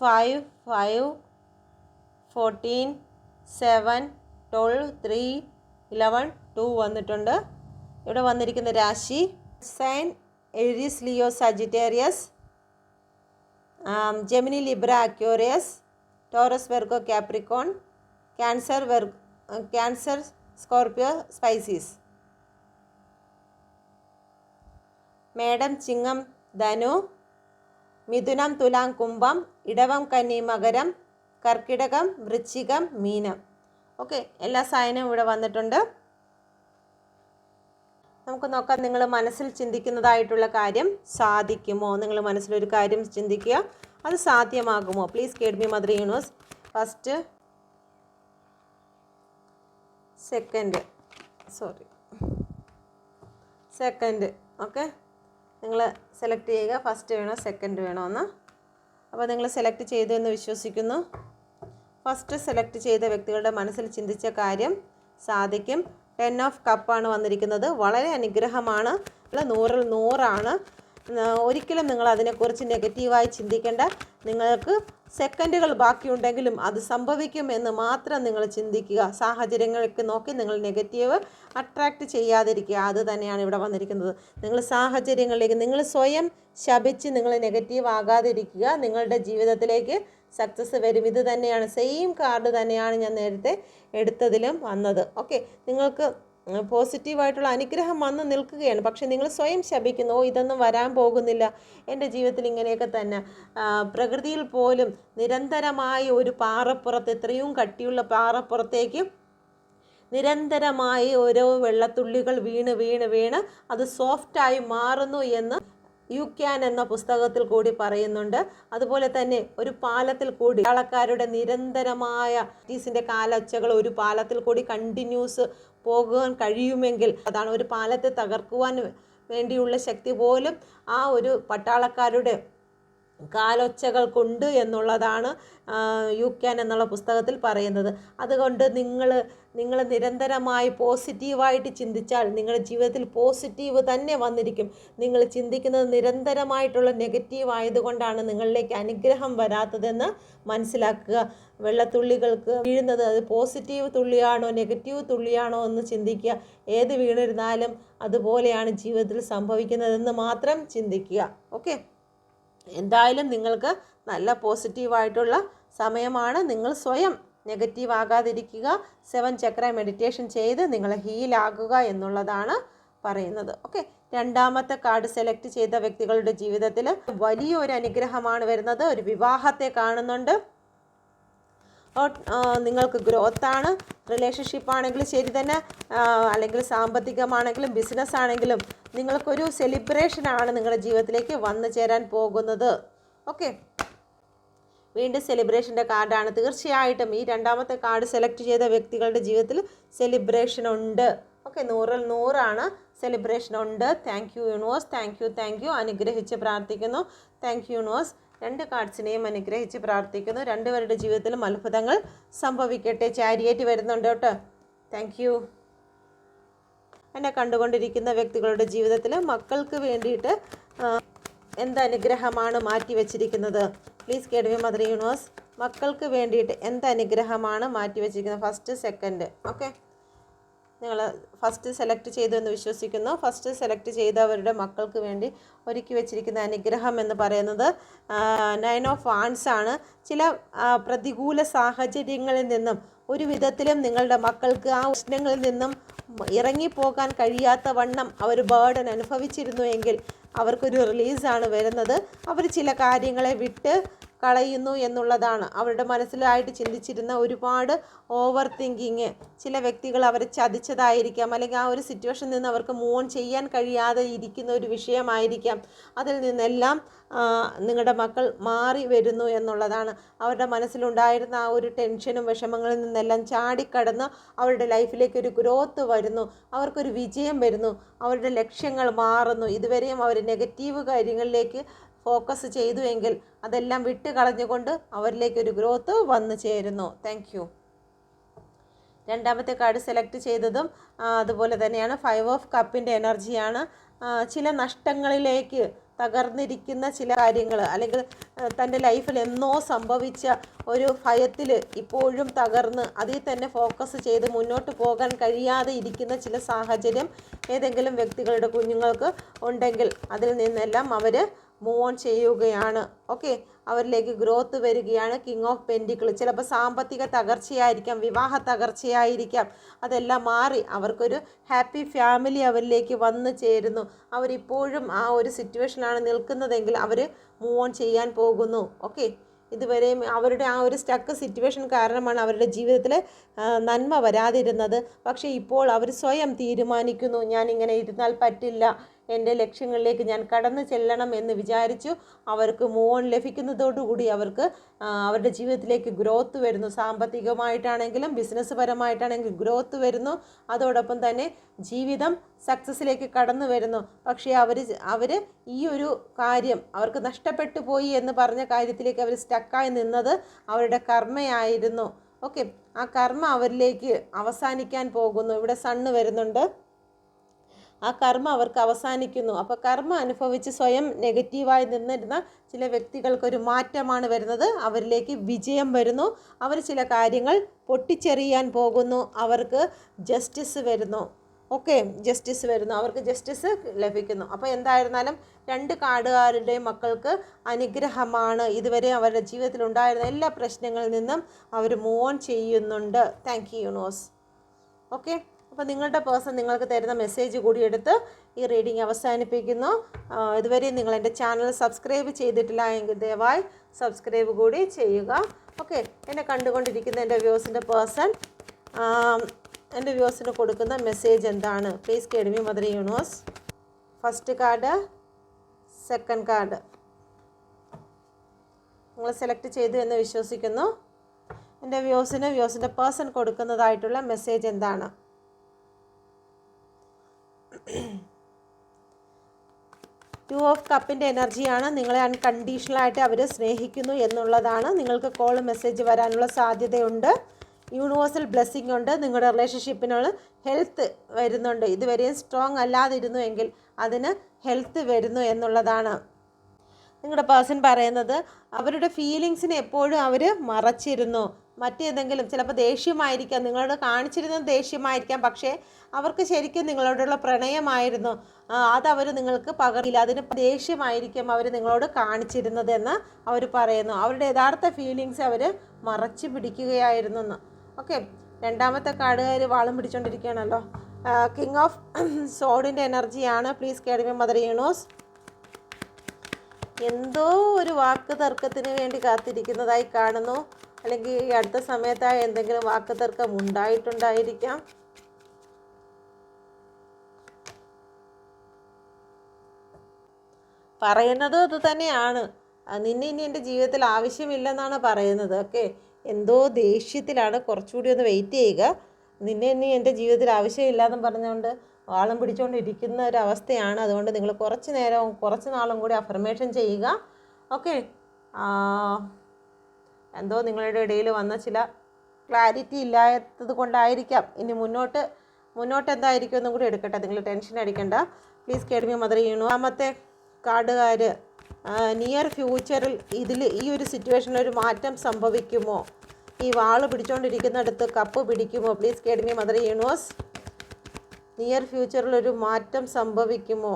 5, 5, 14, 7, 12, 3, 11, 2 വന്നിട്ടുണ്ട്. ഇവിടെ വന്നിരിക്കുന്ന രാശി sign Aries, Leo, Sagittarius, Gemini, Libra, Aquarius, Taurus, Virgo, Capricorn, Cancer, Scorpio, Pisces. മേടം, ചിങ്ങം, ധനു, മിഥുനം, തുലാം, കുംഭം, ഇടവം, കന്നി, മകരം, കർക്കിടകം, വൃശ്ചികം, മീനം. ഓക്കെ, എല്ലാ സൈനും ഇവിടെ വന്നിട്ടുണ്ട്. നമുക്ക് നോക്കാം, നിങ്ങൾ മനസ്സിൽ ചിന്തിക്കുന്നതായിട്ടുള്ള കാര്യം സാധിക്കുമോ? നിങ്ങൾ മനസ്സിലൊരു കാര്യം ചിന്തിക്കുക, അത് സാധ്യമാകുമോ? Please guide me mother universe. First, second. Okay, നിങ്ങൾ സെലക്ട് ചെയ്യുക. ഫസ്റ്റ് വേണോ സെക്കൻഡ് വേണോ എന്ന്. അപ്പോൾ നിങ്ങൾ സെലക്ട് ചെയ്തു എന്ന് വിശ്വസിക്കുന്നു. ഫസ്റ്റ് സെലക്ട് ചെയ്ത വ്യക്തികളുടെ മനസ്സിൽ ചിന്തിച്ച കാര്യം സാധിക്കും. 10 ഓഫ് കപ്പാണ് വന്നിരിക്കുന്നത്. വളരെ അനുഗ്രഹമാണ്, 100ൽ 100ആണ്. ഒരിക്കലും നിങ്ങൾ അതിനെക്കുറിച്ച് നെഗറ്റീവായി ചിന്തിക്കേണ്ട. നിങ്ങൾക്ക് സെക്കൻഡുകൾ ബാക്കിയുണ്ടെങ്കിലും അത് സംഭവിക്കും എന്ന് മാത്രം നിങ്ങൾ ചിന്തിക്കുക. സാഹചര്യങ്ങൾക്ക് നോക്കി നിങ്ങൾ നെഗറ്റീവ് അട്രാക്റ്റ് ചെയ്യാതിരിക്കുക. അത് തന്നെയാണ് ഇവിടെ വന്നിരിക്കുന്നത്. നിങ്ങൾ സാഹചര്യങ്ങളിലേക്ക് നിങ്ങൾ സ്വയം ശപിച്ച് നിങ്ങൾ നെഗറ്റീവ് ആകാതിരിക്കുക. നിങ്ങളുടെ ജീവിതത്തിലേക്ക് സക്സസ് വരും. ഇത് തന്നെയാണ്, സെയിം കാർഡ് തന്നെയാണ് ഞാൻ നേരത്തെ എടുത്തതിലും വന്നത്. ഓക്കെ, നിങ്ങൾക്ക് പോസിറ്റീവായിട്ടുള്ള അനുഗ്രഹം വന്ന് നിൽക്കുകയാണ്. പക്ഷെ നിങ്ങൾ സ്വയം ശപിക്കുന്നു, ഇതൊന്നും വരാൻ പോകുന്നില്ല, എൻ്റെ ജീവിതത്തിൽ ഇങ്ങനെയൊക്കെ തന്നെ. പ്രകൃതിയിൽ പോലും നിരന്തരമായി ഒരു പാറപ്പുറത്ത്, എത്രയും കട്ടിയുള്ള പാറപ്പുറത്തേക്ക് നിരന്തരമായി ഓരോ വെള്ളത്തുള്ളികൾ വീണ് അത് സോഫ്റ്റായി മാറുന്നു എന്ന് യുക്യാൻ എന്ന പുസ്തകത്തിൽ കൂടി പറയുന്നുണ്ട്. അതുപോലെ തന്നെ ഒരു പാലത്തിൽ കൂടി ആൾക്കാരുടെ നിരന്തരമായ ടീസിൻ്റെ കാലൊച്ചകൾ ഒരു പാലത്തിൽ കൂടി കണ്ടിന്യൂസ് പോകുവാൻ കഴിയുമെങ്കിൽ, അതാണ് ഒരു പാലത്തെ തകർക്കുവാൻ വേണ്ടിയുള്ള ശക്തി പോലും ആ ഒരു പട്ടാളക്കാരുടെ കാലൊച്ചകൾക്കുണ്ട് എന്നുള്ളതാണ് യുക്യാൻ എന്നുള്ള പുസ്തകത്തിൽ പറയുന്നത്. അതുകൊണ്ട് നിങ്ങൾ നിരന്തരമായി പോസിറ്റീവായിട്ട് ചിന്തിച്ചാൽ നിങ്ങളുടെ ജീവിതത്തിൽ പോസിറ്റീവ് തന്നെ വന്നിരിക്കും. നിങ്ങൾ ചിന്തിക്കുന്നത് നിരന്തരമായിട്ടുള്ള നെഗറ്റീവ് ആയതുകൊണ്ടാണ് നിങ്ങളിലേക്ക് അനുഗ്രഹം വരാത്തതെന്ന് മനസ്സിലാക്കുക. വെള്ളത്തുള്ളികൾക്ക് വീഴുന്നത് അത് പോസിറ്റീവ് തുള്ളിയാണോ നെഗറ്റീവ് തുള്ളിയാണോ എന്ന് ചിന്തിക്കുക. ഏത് വീണിരുന്നാലും അതുപോലെയാണ് ജീവിതത്തിൽ സംഭവിക്കുന്നതെന്ന് മാത്രം ചിന്തിക്കുക. ഓക്കെ, എന്തായാലും നിങ്ങൾക്ക് നല്ല പോസിറ്റീവായിട്ടുള്ള സമയമാണ്. നിങ്ങൾ സ്വയം നെഗറ്റീവ് ആകാതിരിക്കുക. 7 ചക്ര മെഡിറ്റേഷൻ ചെയ്ത് നിങ്ങൾ ഹീലാകുക എന്നുള്ളതാണ് പറയുന്നത്. ഓക്കെ, രണ്ടാമത്തെ കാർഡ് സെലക്ട് ചെയ്ത വ്യക്തികളുടെ ജീവിതത്തിൽ വലിയൊരു അനുഗ്രഹമാണ് വരുന്നത്. ഒരു വിവാഹത്തെ കാണുന്നുണ്ട്. നിങ്ങൾക്ക് ഗ്രോത്താണ്. റിലേഷൻഷിപ്പ് ആണെങ്കിലും ശരി തന്നെ, അല്ലെങ്കിൽ സാമ്പത്തികമാണെങ്കിലും ബിസിനസ് ആണെങ്കിലും നിങ്ങൾക്കൊരു സെലിബ്രേഷനാണ് നിങ്ങളുടെ ജീവിതത്തിലേക്ക് വന്നു ചേരാൻ പോകുന്നത്. ഓക്കെ, വീണ്ടും സെലിബ്രേഷൻ്റെ കാർഡാണ്. തീർച്ചയായിട്ടും ഈ രണ്ടാമത്തെ കാർഡ് സെലക്ട് ചെയ്ത വ്യക്തികളുടെ ജീവിതത്തിൽ സെലിബ്രേഷൻ ഉണ്ട്. ഓക്കെ, 100ൽ 100 സെലിബ്രേഷൻ ഉണ്ട്. Thank you universe, thank you. അനുഗ്രഹിച്ച് പ്രാർത്ഥിക്കുന്നു. Thank you universe. 2 കാർഡ്സിനെയും അനുഗ്രഹിച്ച് പ്രാർത്ഥിക്കുന്നു. രണ്ടുപേരുടെ ജീവിതത്തിലും അത്ഭുതങ്ങൾ സംഭവിക്കട്ടെ. ചാരിയേറ്റ് വരുന്നുണ്ട് കേട്ടോ. Thank you. എന്നെ കണ്ടുകൊണ്ടിരിക്കുന്ന വ്യക്തികളുടെ ജീവിതത്തിൽ മക്കൾക്ക് വേണ്ടിയിട്ട് എന്ത് അനുഗ്രഹമാണ് മാറ്റി വച്ചിരിക്കുന്നത്? Please guide me mother universe. മക്കൾക്ക് വേണ്ടിയിട്ട് എന്ത് അനുഗ്രഹമാണ് മാറ്റി വച്ചിരിക്കുന്നത്? First, second. ഓക്കെ, നിങ്ങൾ ഫസ്റ്റ് സെലക്ട് ചെയ്തു എന്ന് വിശ്വസിക്കുന്നു. ഫസ്റ്റ് സെലക്ട് ചെയ്തവരുടെ മക്കൾക്ക് വേണ്ടി ഒരുക്കി വെച്ചിരിക്കുന്ന അനുഗ്രഹം എന്ന് പറയുന്നത് 9 ഓഫ് വാൻഡ്സ് ആണ്. ചില പ്രതികൂല സാഹചര്യങ്ങളിൽ നിന്നും ഒരു വിധത്തിലും നിങ്ങളുടെ മക്കൾക്ക് ആ പ്രശ്നങ്ങളിൽ നിന്നും ഇറങ്ങിപ്പോകാൻ കഴിയാത്ത വണ്ണം അവർ ബേർഡൻ അനുഭവിച്ചിരുന്നു എങ്കിൽ അവർക്കൊരു റിലീസാണ് വരുന്നത്. അവർ ചില കാര്യങ്ങളെ വിട്ട് കളയുന്നു എന്നുള്ളതാണ്. അവരുടെ മനസ്സിലായിട്ട് ചിന്തിച്ചിരുന്ന ഒരുപാട് ഓവർ തിങ്കിങ്, ചില വ്യക്തികൾ അവരെ ചതിച്ചതായിരിക്കാം, അല്ലെങ്കിൽ ആ ഒരു സിറ്റുവേഷനിൽ നിന്ന് അവർക്ക് മൂവ് ഓൺ ചെയ്യാൻ കഴിയാതെ ഇരിക്കുന്ന ഒരു വിഷയമായിരിക്കാം. അതിൽ നിന്നെല്ലാം നിങ്ങളുടെ മക്കൾ മാറി വരുന്നു എന്നുള്ളതാണ്. അവരുടെ മനസ്സിലുണ്ടായിരുന്ന ആ ഒരു ടെൻഷനും വിഷമങ്ങളിൽ നിന്നെല്ലാം ചാടിക്കടന്ന് അവരുടെ ലൈഫിലേക്ക് ഒരു ഗ്രോത്ത് വരുന്നു. അവർക്കൊരു വിജയം വരുന്നു. അവരുടെ ലക്ഷ്യങ്ങൾ മാറുന്നു. ഇതുവരെയും അവർ നെഗറ്റീവ് കാര്യങ്ങളിലേക്ക് ഫോക്കസ് ചെയ്തു എങ്കിൽ അതെല്ലാം വിട്ട് കളഞ്ഞുകൊണ്ട് അവരിലേക്കൊരു ഗ്രോത്ത് വന്നു ചേരുന്നു. Thank you. രണ്ടാമത്തെ കാർഡ് സെലക്ട് ചെയ്തതും അതുപോലെ തന്നെയാണ്. 5 ഓഫ് കപ്പിൻ്റെ എനർജിയാണ്. ചില നഷ്ടങ്ങളിലേക്ക് തകർന്നിരിക്കുന്ന ചില കാര്യങ്ങൾ, അല്ലെങ്കിൽ തൻ്റെ ലൈഫിൽ എന്നോ സംഭവിച്ച ഒരു ഭയത്തിൽ ഇപ്പോഴും തകർന്ന് അതിൽ തന്നെ ഫോക്കസ് ചെയ്ത് മുന്നോട്ട് പോകാൻ കഴിയാതെ ഇരിക്കുന്ന ചില സാഹചര്യം ഏതെങ്കിലും വ്യക്തികളുടെ കുഞ്ഞുങ്ങൾക്ക് ഉണ്ടെങ്കിൽ അതിൽ നിന്നെല്ലാം അവർ മൂവ് ഓൺ ചെയ്യുകയാണ്. ഓക്കെ, അവരിലേക്ക് ഗ്രോത്ത് വരികയാണ്. King of pentacle. ചിലപ്പോൾ സാമ്പത്തിക തകർച്ചയായിരിക്കാം, വിവാഹ തകർച്ചയായിരിക്കാം. അതെല്ലാം മാറി അവർക്കൊരു ഹാപ്പി ഫാമിലി അവരിലേക്ക് വന്നു ചേരുന്നു. അവരിപ്പോഴും ആ ഒരു സിറ്റുവേഷനാണ് നിൽക്കുന്നതെങ്കിൽ അവർ മൂവ് ഓൺ ചെയ്യാൻ പോകുന്നു. ഓക്കെ, ഇതുവരെയും അവരുടെ ആ ഒരു സ്റ്റക്ക് സിറ്റുവേഷൻ കാരണമാണ് അവരുടെ ജീവിതത്തിൽ നന്മ വരാതിരുന്നത്. പക്ഷേ ഇപ്പോൾ അവർ സ്വയം തീരുമാനിക്കുന്നു, ഞാനിങ്ങനെ ഇരുന്നാൽ പറ്റില്ല, എൻ്റെ ലക്ഷ്യങ്ങളിലേക്ക് ഞാൻ കടന്നു ചെല്ലണം എന്ന് വിചാരിച്ചു. അവർക്ക് മൂവ് ഓൺ ലഭിക്കുന്നതോടുകൂടി അവർക്ക് അവരുടെ ജീവിതത്തിലേക്ക് ഗ്രോത്ത് വരുന്നു. സാമ്പത്തികമായിട്ടാണെങ്കിലും ബിസിനസ് പരമായിട്ടാണെങ്കിലും ഗ്രോത്ത് വരുന്നു. അതോടൊപ്പം തന്നെ ജീവിതം സക്സസ്സിലേക്ക് കടന്നു വരുന്നു. പക്ഷേ അവർ ഈ ഒരു കാര്യം അവർക്ക് നഷ്ടപ്പെട്ടു പോയി എന്ന് പറഞ്ഞ കാര്യത്തിലേക്ക് അവർ സ്റ്റക്കായി നിന്നത് അവരുടെ കർമ്മയായിരുന്നു. ഓക്കെ, ആ കർമ്മ അവരിലേക്ക് അവസാനിക്കാൻ പോകുന്നു. ഇവിടെ സണ്ണ് വരുന്നുണ്ട്. ആ കർമ്മ അവർക്ക് അവസാനിക്കുന്നു. അപ്പോൾ കർമ്മ അനുഭവിച്ച് സ്വയം നെഗറ്റീവായി നിന്നിരുന്ന ചില വ്യക്തികൾക്കൊരു മാറ്റമാണ് വരുന്നത്. അവരിലേക്ക് വിജയം വരുന്നു. അവർ ചില കാര്യങ്ങൾ പൊട്ടിച്ചെറിയാൻ പോകുന്നു. അവർക്ക് ജസ്റ്റിസ് വരുന്നു. ഓക്കെ, ജസ്റ്റിസ് വരുന്നു. അവർക്ക് ജസ്റ്റിസ് ലഭിക്കുന്നു. അപ്പോൾ എന്തായിരുന്നാലും 2 കാർഡുകാരുടെ മക്കൾക്ക് അനുഗ്രഹമാണ്. ഇതുവരെ അവരുടെ ജീവിതത്തിൽ ഉണ്ടായിരുന്ന എല്ലാ പ്രശ്നങ്ങളിൽ നിന്നും അവർ മൂവ് ഓൺ ചെയ്യുന്നുണ്ട്. Thank you universe. ഓക്കെ, അപ്പോൾ നിങ്ങളുടെ പേഴ്സൺ നിങ്ങൾക്ക് തരുന്ന മെസ്സേജ് കൂടി എടുത്ത് ഈ റീഡിംഗ് അവസാനിപ്പിക്കുന്നു. ഇതുവരെ നിങ്ങൾ എൻ്റെ ചാനൽ സബ്സ്ക്രൈബ് ചെയ്തിട്ടില്ല എങ്കിൽ ദയവായി സബ്സ്ക്രൈബ് കൂടി ചെയ്യുക. ഓക്കെ, എന്നെ കണ്ടുകൊണ്ടിരിക്കുന്ന എൻ്റെ വ്യൂസിൻ്റെ പേഴ്സൺ എൻ്റെ വ്യൂസിന് കൊടുക്കുന്ന മെസ്സേജ് എന്താണ്? Please guide me mother universe. First card, second card നിങ്ങൾ സെലക്ട് ചെയ്തു എന്ന് വിശ്വസിക്കുന്നു. എൻ്റെ വ്യൂസിൻ്റെ പേഴ്സൺ കൊടുക്കുന്നതായിട്ടുള്ള മെസ്സേജ് എന്താണ്? 2 ഓഫ് കപ്പിൻ്റെ എനർജിയാണ്. നിങ്ങളെ അൺകണ്ടീഷണലായിട്ട് അവർ സ്നേഹിക്കുന്നു എന്നുള്ളതാണ്. നിങ്ങൾക്ക് കോൾ മെസ്സേജ് വരാനുള്ള സാധ്യതയുണ്ട്. യൂണിവേഴ്സൽ ബ്ലെസ്സിങ് ഉണ്ട്. നിങ്ങളുടെ റിലേഷൻഷിപ്പിനുള്ള ഹെൽത്ത് വരുന്നുണ്ട്. ഇതുവരെയും സ്ട്രോങ് അല്ലാതിരുന്നു എങ്കിൽ അതിന് ഹെൽത്ത് വരുന്നു എന്നുള്ളതാണ്. നിങ്ങളുടെ പേഴ്സൺ പറയുന്നത് അവരുടെ ഫീലിങ്സിനെ എപ്പോഴും അവർ മറച്ചിരുന്നു. മറ്റേതെങ്കിലും ചിലപ്പോൾ ദേഷ്യമായിരിക്കാം, നിങ്ങളോട് കാണിച്ചിരുന്നത് ദേഷ്യമായിരിക്കാം, പക്ഷേ അവർക്ക് ശരിക്കും നിങ്ങളോടുള്ള പ്രണയമായിരുന്നു. അതവർ നിങ്ങൾക്ക് പകരില്ല. അതിന് ദേഷ്യമായിരിക്കും അവർ നിങ്ങളോട് കാണിച്ചിരുന്നതെന്ന് അവർ പറയുന്നു. അവരുടെ യഥാർത്ഥ ഫീലിങ്സ് അവർ മറച്ചു പിടിക്കുകയായിരുന്നു എന്ന്. ഓക്കെ, രണ്ടാമത്തെ കാർഡുകാർ വാളും പിടിച്ചുകൊണ്ടിരിക്കുകയാണല്ലോ. കിങ് ഓഫ് സോഡിൻ്റെ എനർജിയാണ്. പ്ലീസ് കേൾവി മദർ യൂണിവേഴ്സ്. എന്തോ ഒരു വാക്ക് തർക്കത്തിന് വേണ്ടി കാത്തിരിക്കുന്നതായി കാണുന്നു. അല്ലെങ്കിൽ ഈ അടുത്ത സമയത്തായി എന്തെങ്കിലും വാക്ക് തർക്കം ഉണ്ടായിട്ടുണ്ടായിരിക്കാം. പറയുന്നതും അത് തന്നെയാണ്. നിന്നെ ഇനി എൻ്റെ ജീവിതത്തിൽ ആവശ്യമില്ലെന്നാണ് പറയുന്നത്. ഓക്കെ, എന്തോ ദേഷ്യത്തിലാണ്. കുറച്ചുകൂടി ഒന്ന് വെയിറ്റ് ചെയ്യുക. നിന്നെ ഇനി എൻ്റെ ജീവിതത്തിൽ ആവശ്യമില്ലാന്നും പറഞ്ഞുകൊണ്ട് വാളം പിടിച്ചുകൊണ്ടിരിക്കുന്ന ഒരു അവസ്ഥയാണ്. അതുകൊണ്ട് നിങ്ങൾ കുറച്ച് നാളും കൂടി അഫർമേഷൻ ചെയ്യുക. ഓക്കെ, എന്തോ നിങ്ങളുടെ ഇടയിൽ വന്ന ചില ക്ലാരിറ്റി ഇല്ലാത്തത് കൊണ്ടായിരിക്കാം. ഇനി മുന്നോട്ട് എന്തായിരിക്കും എന്നും കൂടി എടുക്കട്ടെ. നിങ്ങൾ ടെൻഷൻ അടിക്കണ്ട. പ്ലീസ് കേൾവി മദർ യൂണിവേഴ്സ്. രണ്ടാമത്തെ കാർഡുകാർ, നിയർ ഫ്യൂച്ചറിൽ ഈ ഒരു സിറ്റുവേഷനിൽ ഒരു മാറ്റം സംഭവിക്കുമോ? ഈ വാള് പിടിച്ചുകൊണ്ടിരിക്കുന്നിടത്ത് കപ്പ് പിടിക്കുമോ? പ്ലീസ് കേൾവി മദർ യൂണിവേഴ്സ്. നിയർ ഫ്യൂച്ചറിൽ ഒരു മാറ്റം സംഭവിക്കുമോ?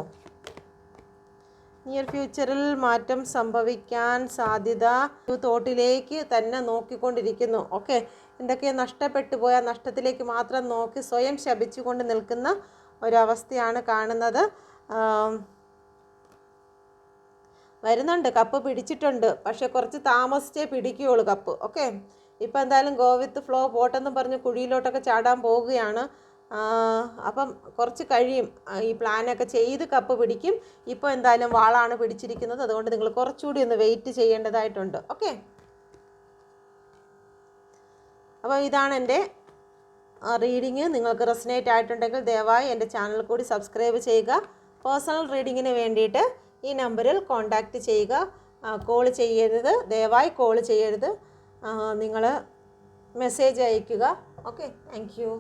നിയർ ഫ്യൂച്ചറിൽ മാറ്റം സംഭവിക്കാൻ സാധ്യത. തോട്ടിലേക്ക് തന്നെ നോക്കിക്കൊണ്ടിരിക്കുന്നു. ഓക്കെ, എന്തൊക്കെ നഷ്ടപ്പെട്ടു പോയ നഷ്ടത്തിലേക്ക് മാത്രം നോക്കി സ്വയം ശപിച്ചുകൊണ്ട് നിൽക്കുന്ന ഒരവസ്ഥയാണ് കാണുന്നത്. വരുന്നുണ്ട്, കപ്പ് പിടിച്ചിട്ടുണ്ട്. പക്ഷെ കുറച്ച് താമസിച്ചേ പിടിക്കുകയുള്ളൂ കപ്പ്. ഓക്കെ, ഇപ്പം എന്തായാലും ഗോ വിത്ത് ഫ്ലോ പോട്ടെന്നും പറഞ്ഞ് കുഴിയിലോട്ടൊക്കെ ചാടാൻ പോവുകയാണ്. അപ്പം കുറച്ച് കഴിയും. ഈ പ്ലാനൊക്കെ ചെയ്ത് കപ്പ് പിടിക്കും. ഇപ്പോൾ എന്തായാലും വാളാണ് പിടിച്ചിരിക്കുന്നത്. അതുകൊണ്ട് നിങ്ങൾ കുറച്ചുകൂടി ഒന്ന് വെയിറ്റ് ചെയ്യേണ്ടതായിട്ടുണ്ട്. ഓക്കെ, അപ്പോൾ ഇതാണ് എൻ്റെ റീഡിങ്. നിങ്ങൾക്ക് റെസനേറ്റ് ആയിട്ടുണ്ടെങ്കിൽ ദയവായി എൻ്റെ ചാനൽ കൂടി സബ്സ്ക്രൈബ് ചെയ്യുക. പേഴ്സണൽ റീഡിങ്ങിന് വേണ്ടിയിട്ട് ഈ നമ്പറിൽ കോൺടാക്റ്റ് ചെയ്യുക. കോൾ ചെയ്യരുത്, ദയവായി കോൾ ചെയ്യരുത്. നിങ്ങൾ മെസ്സേജ് അയയ്ക്കുക. Okay, thank you.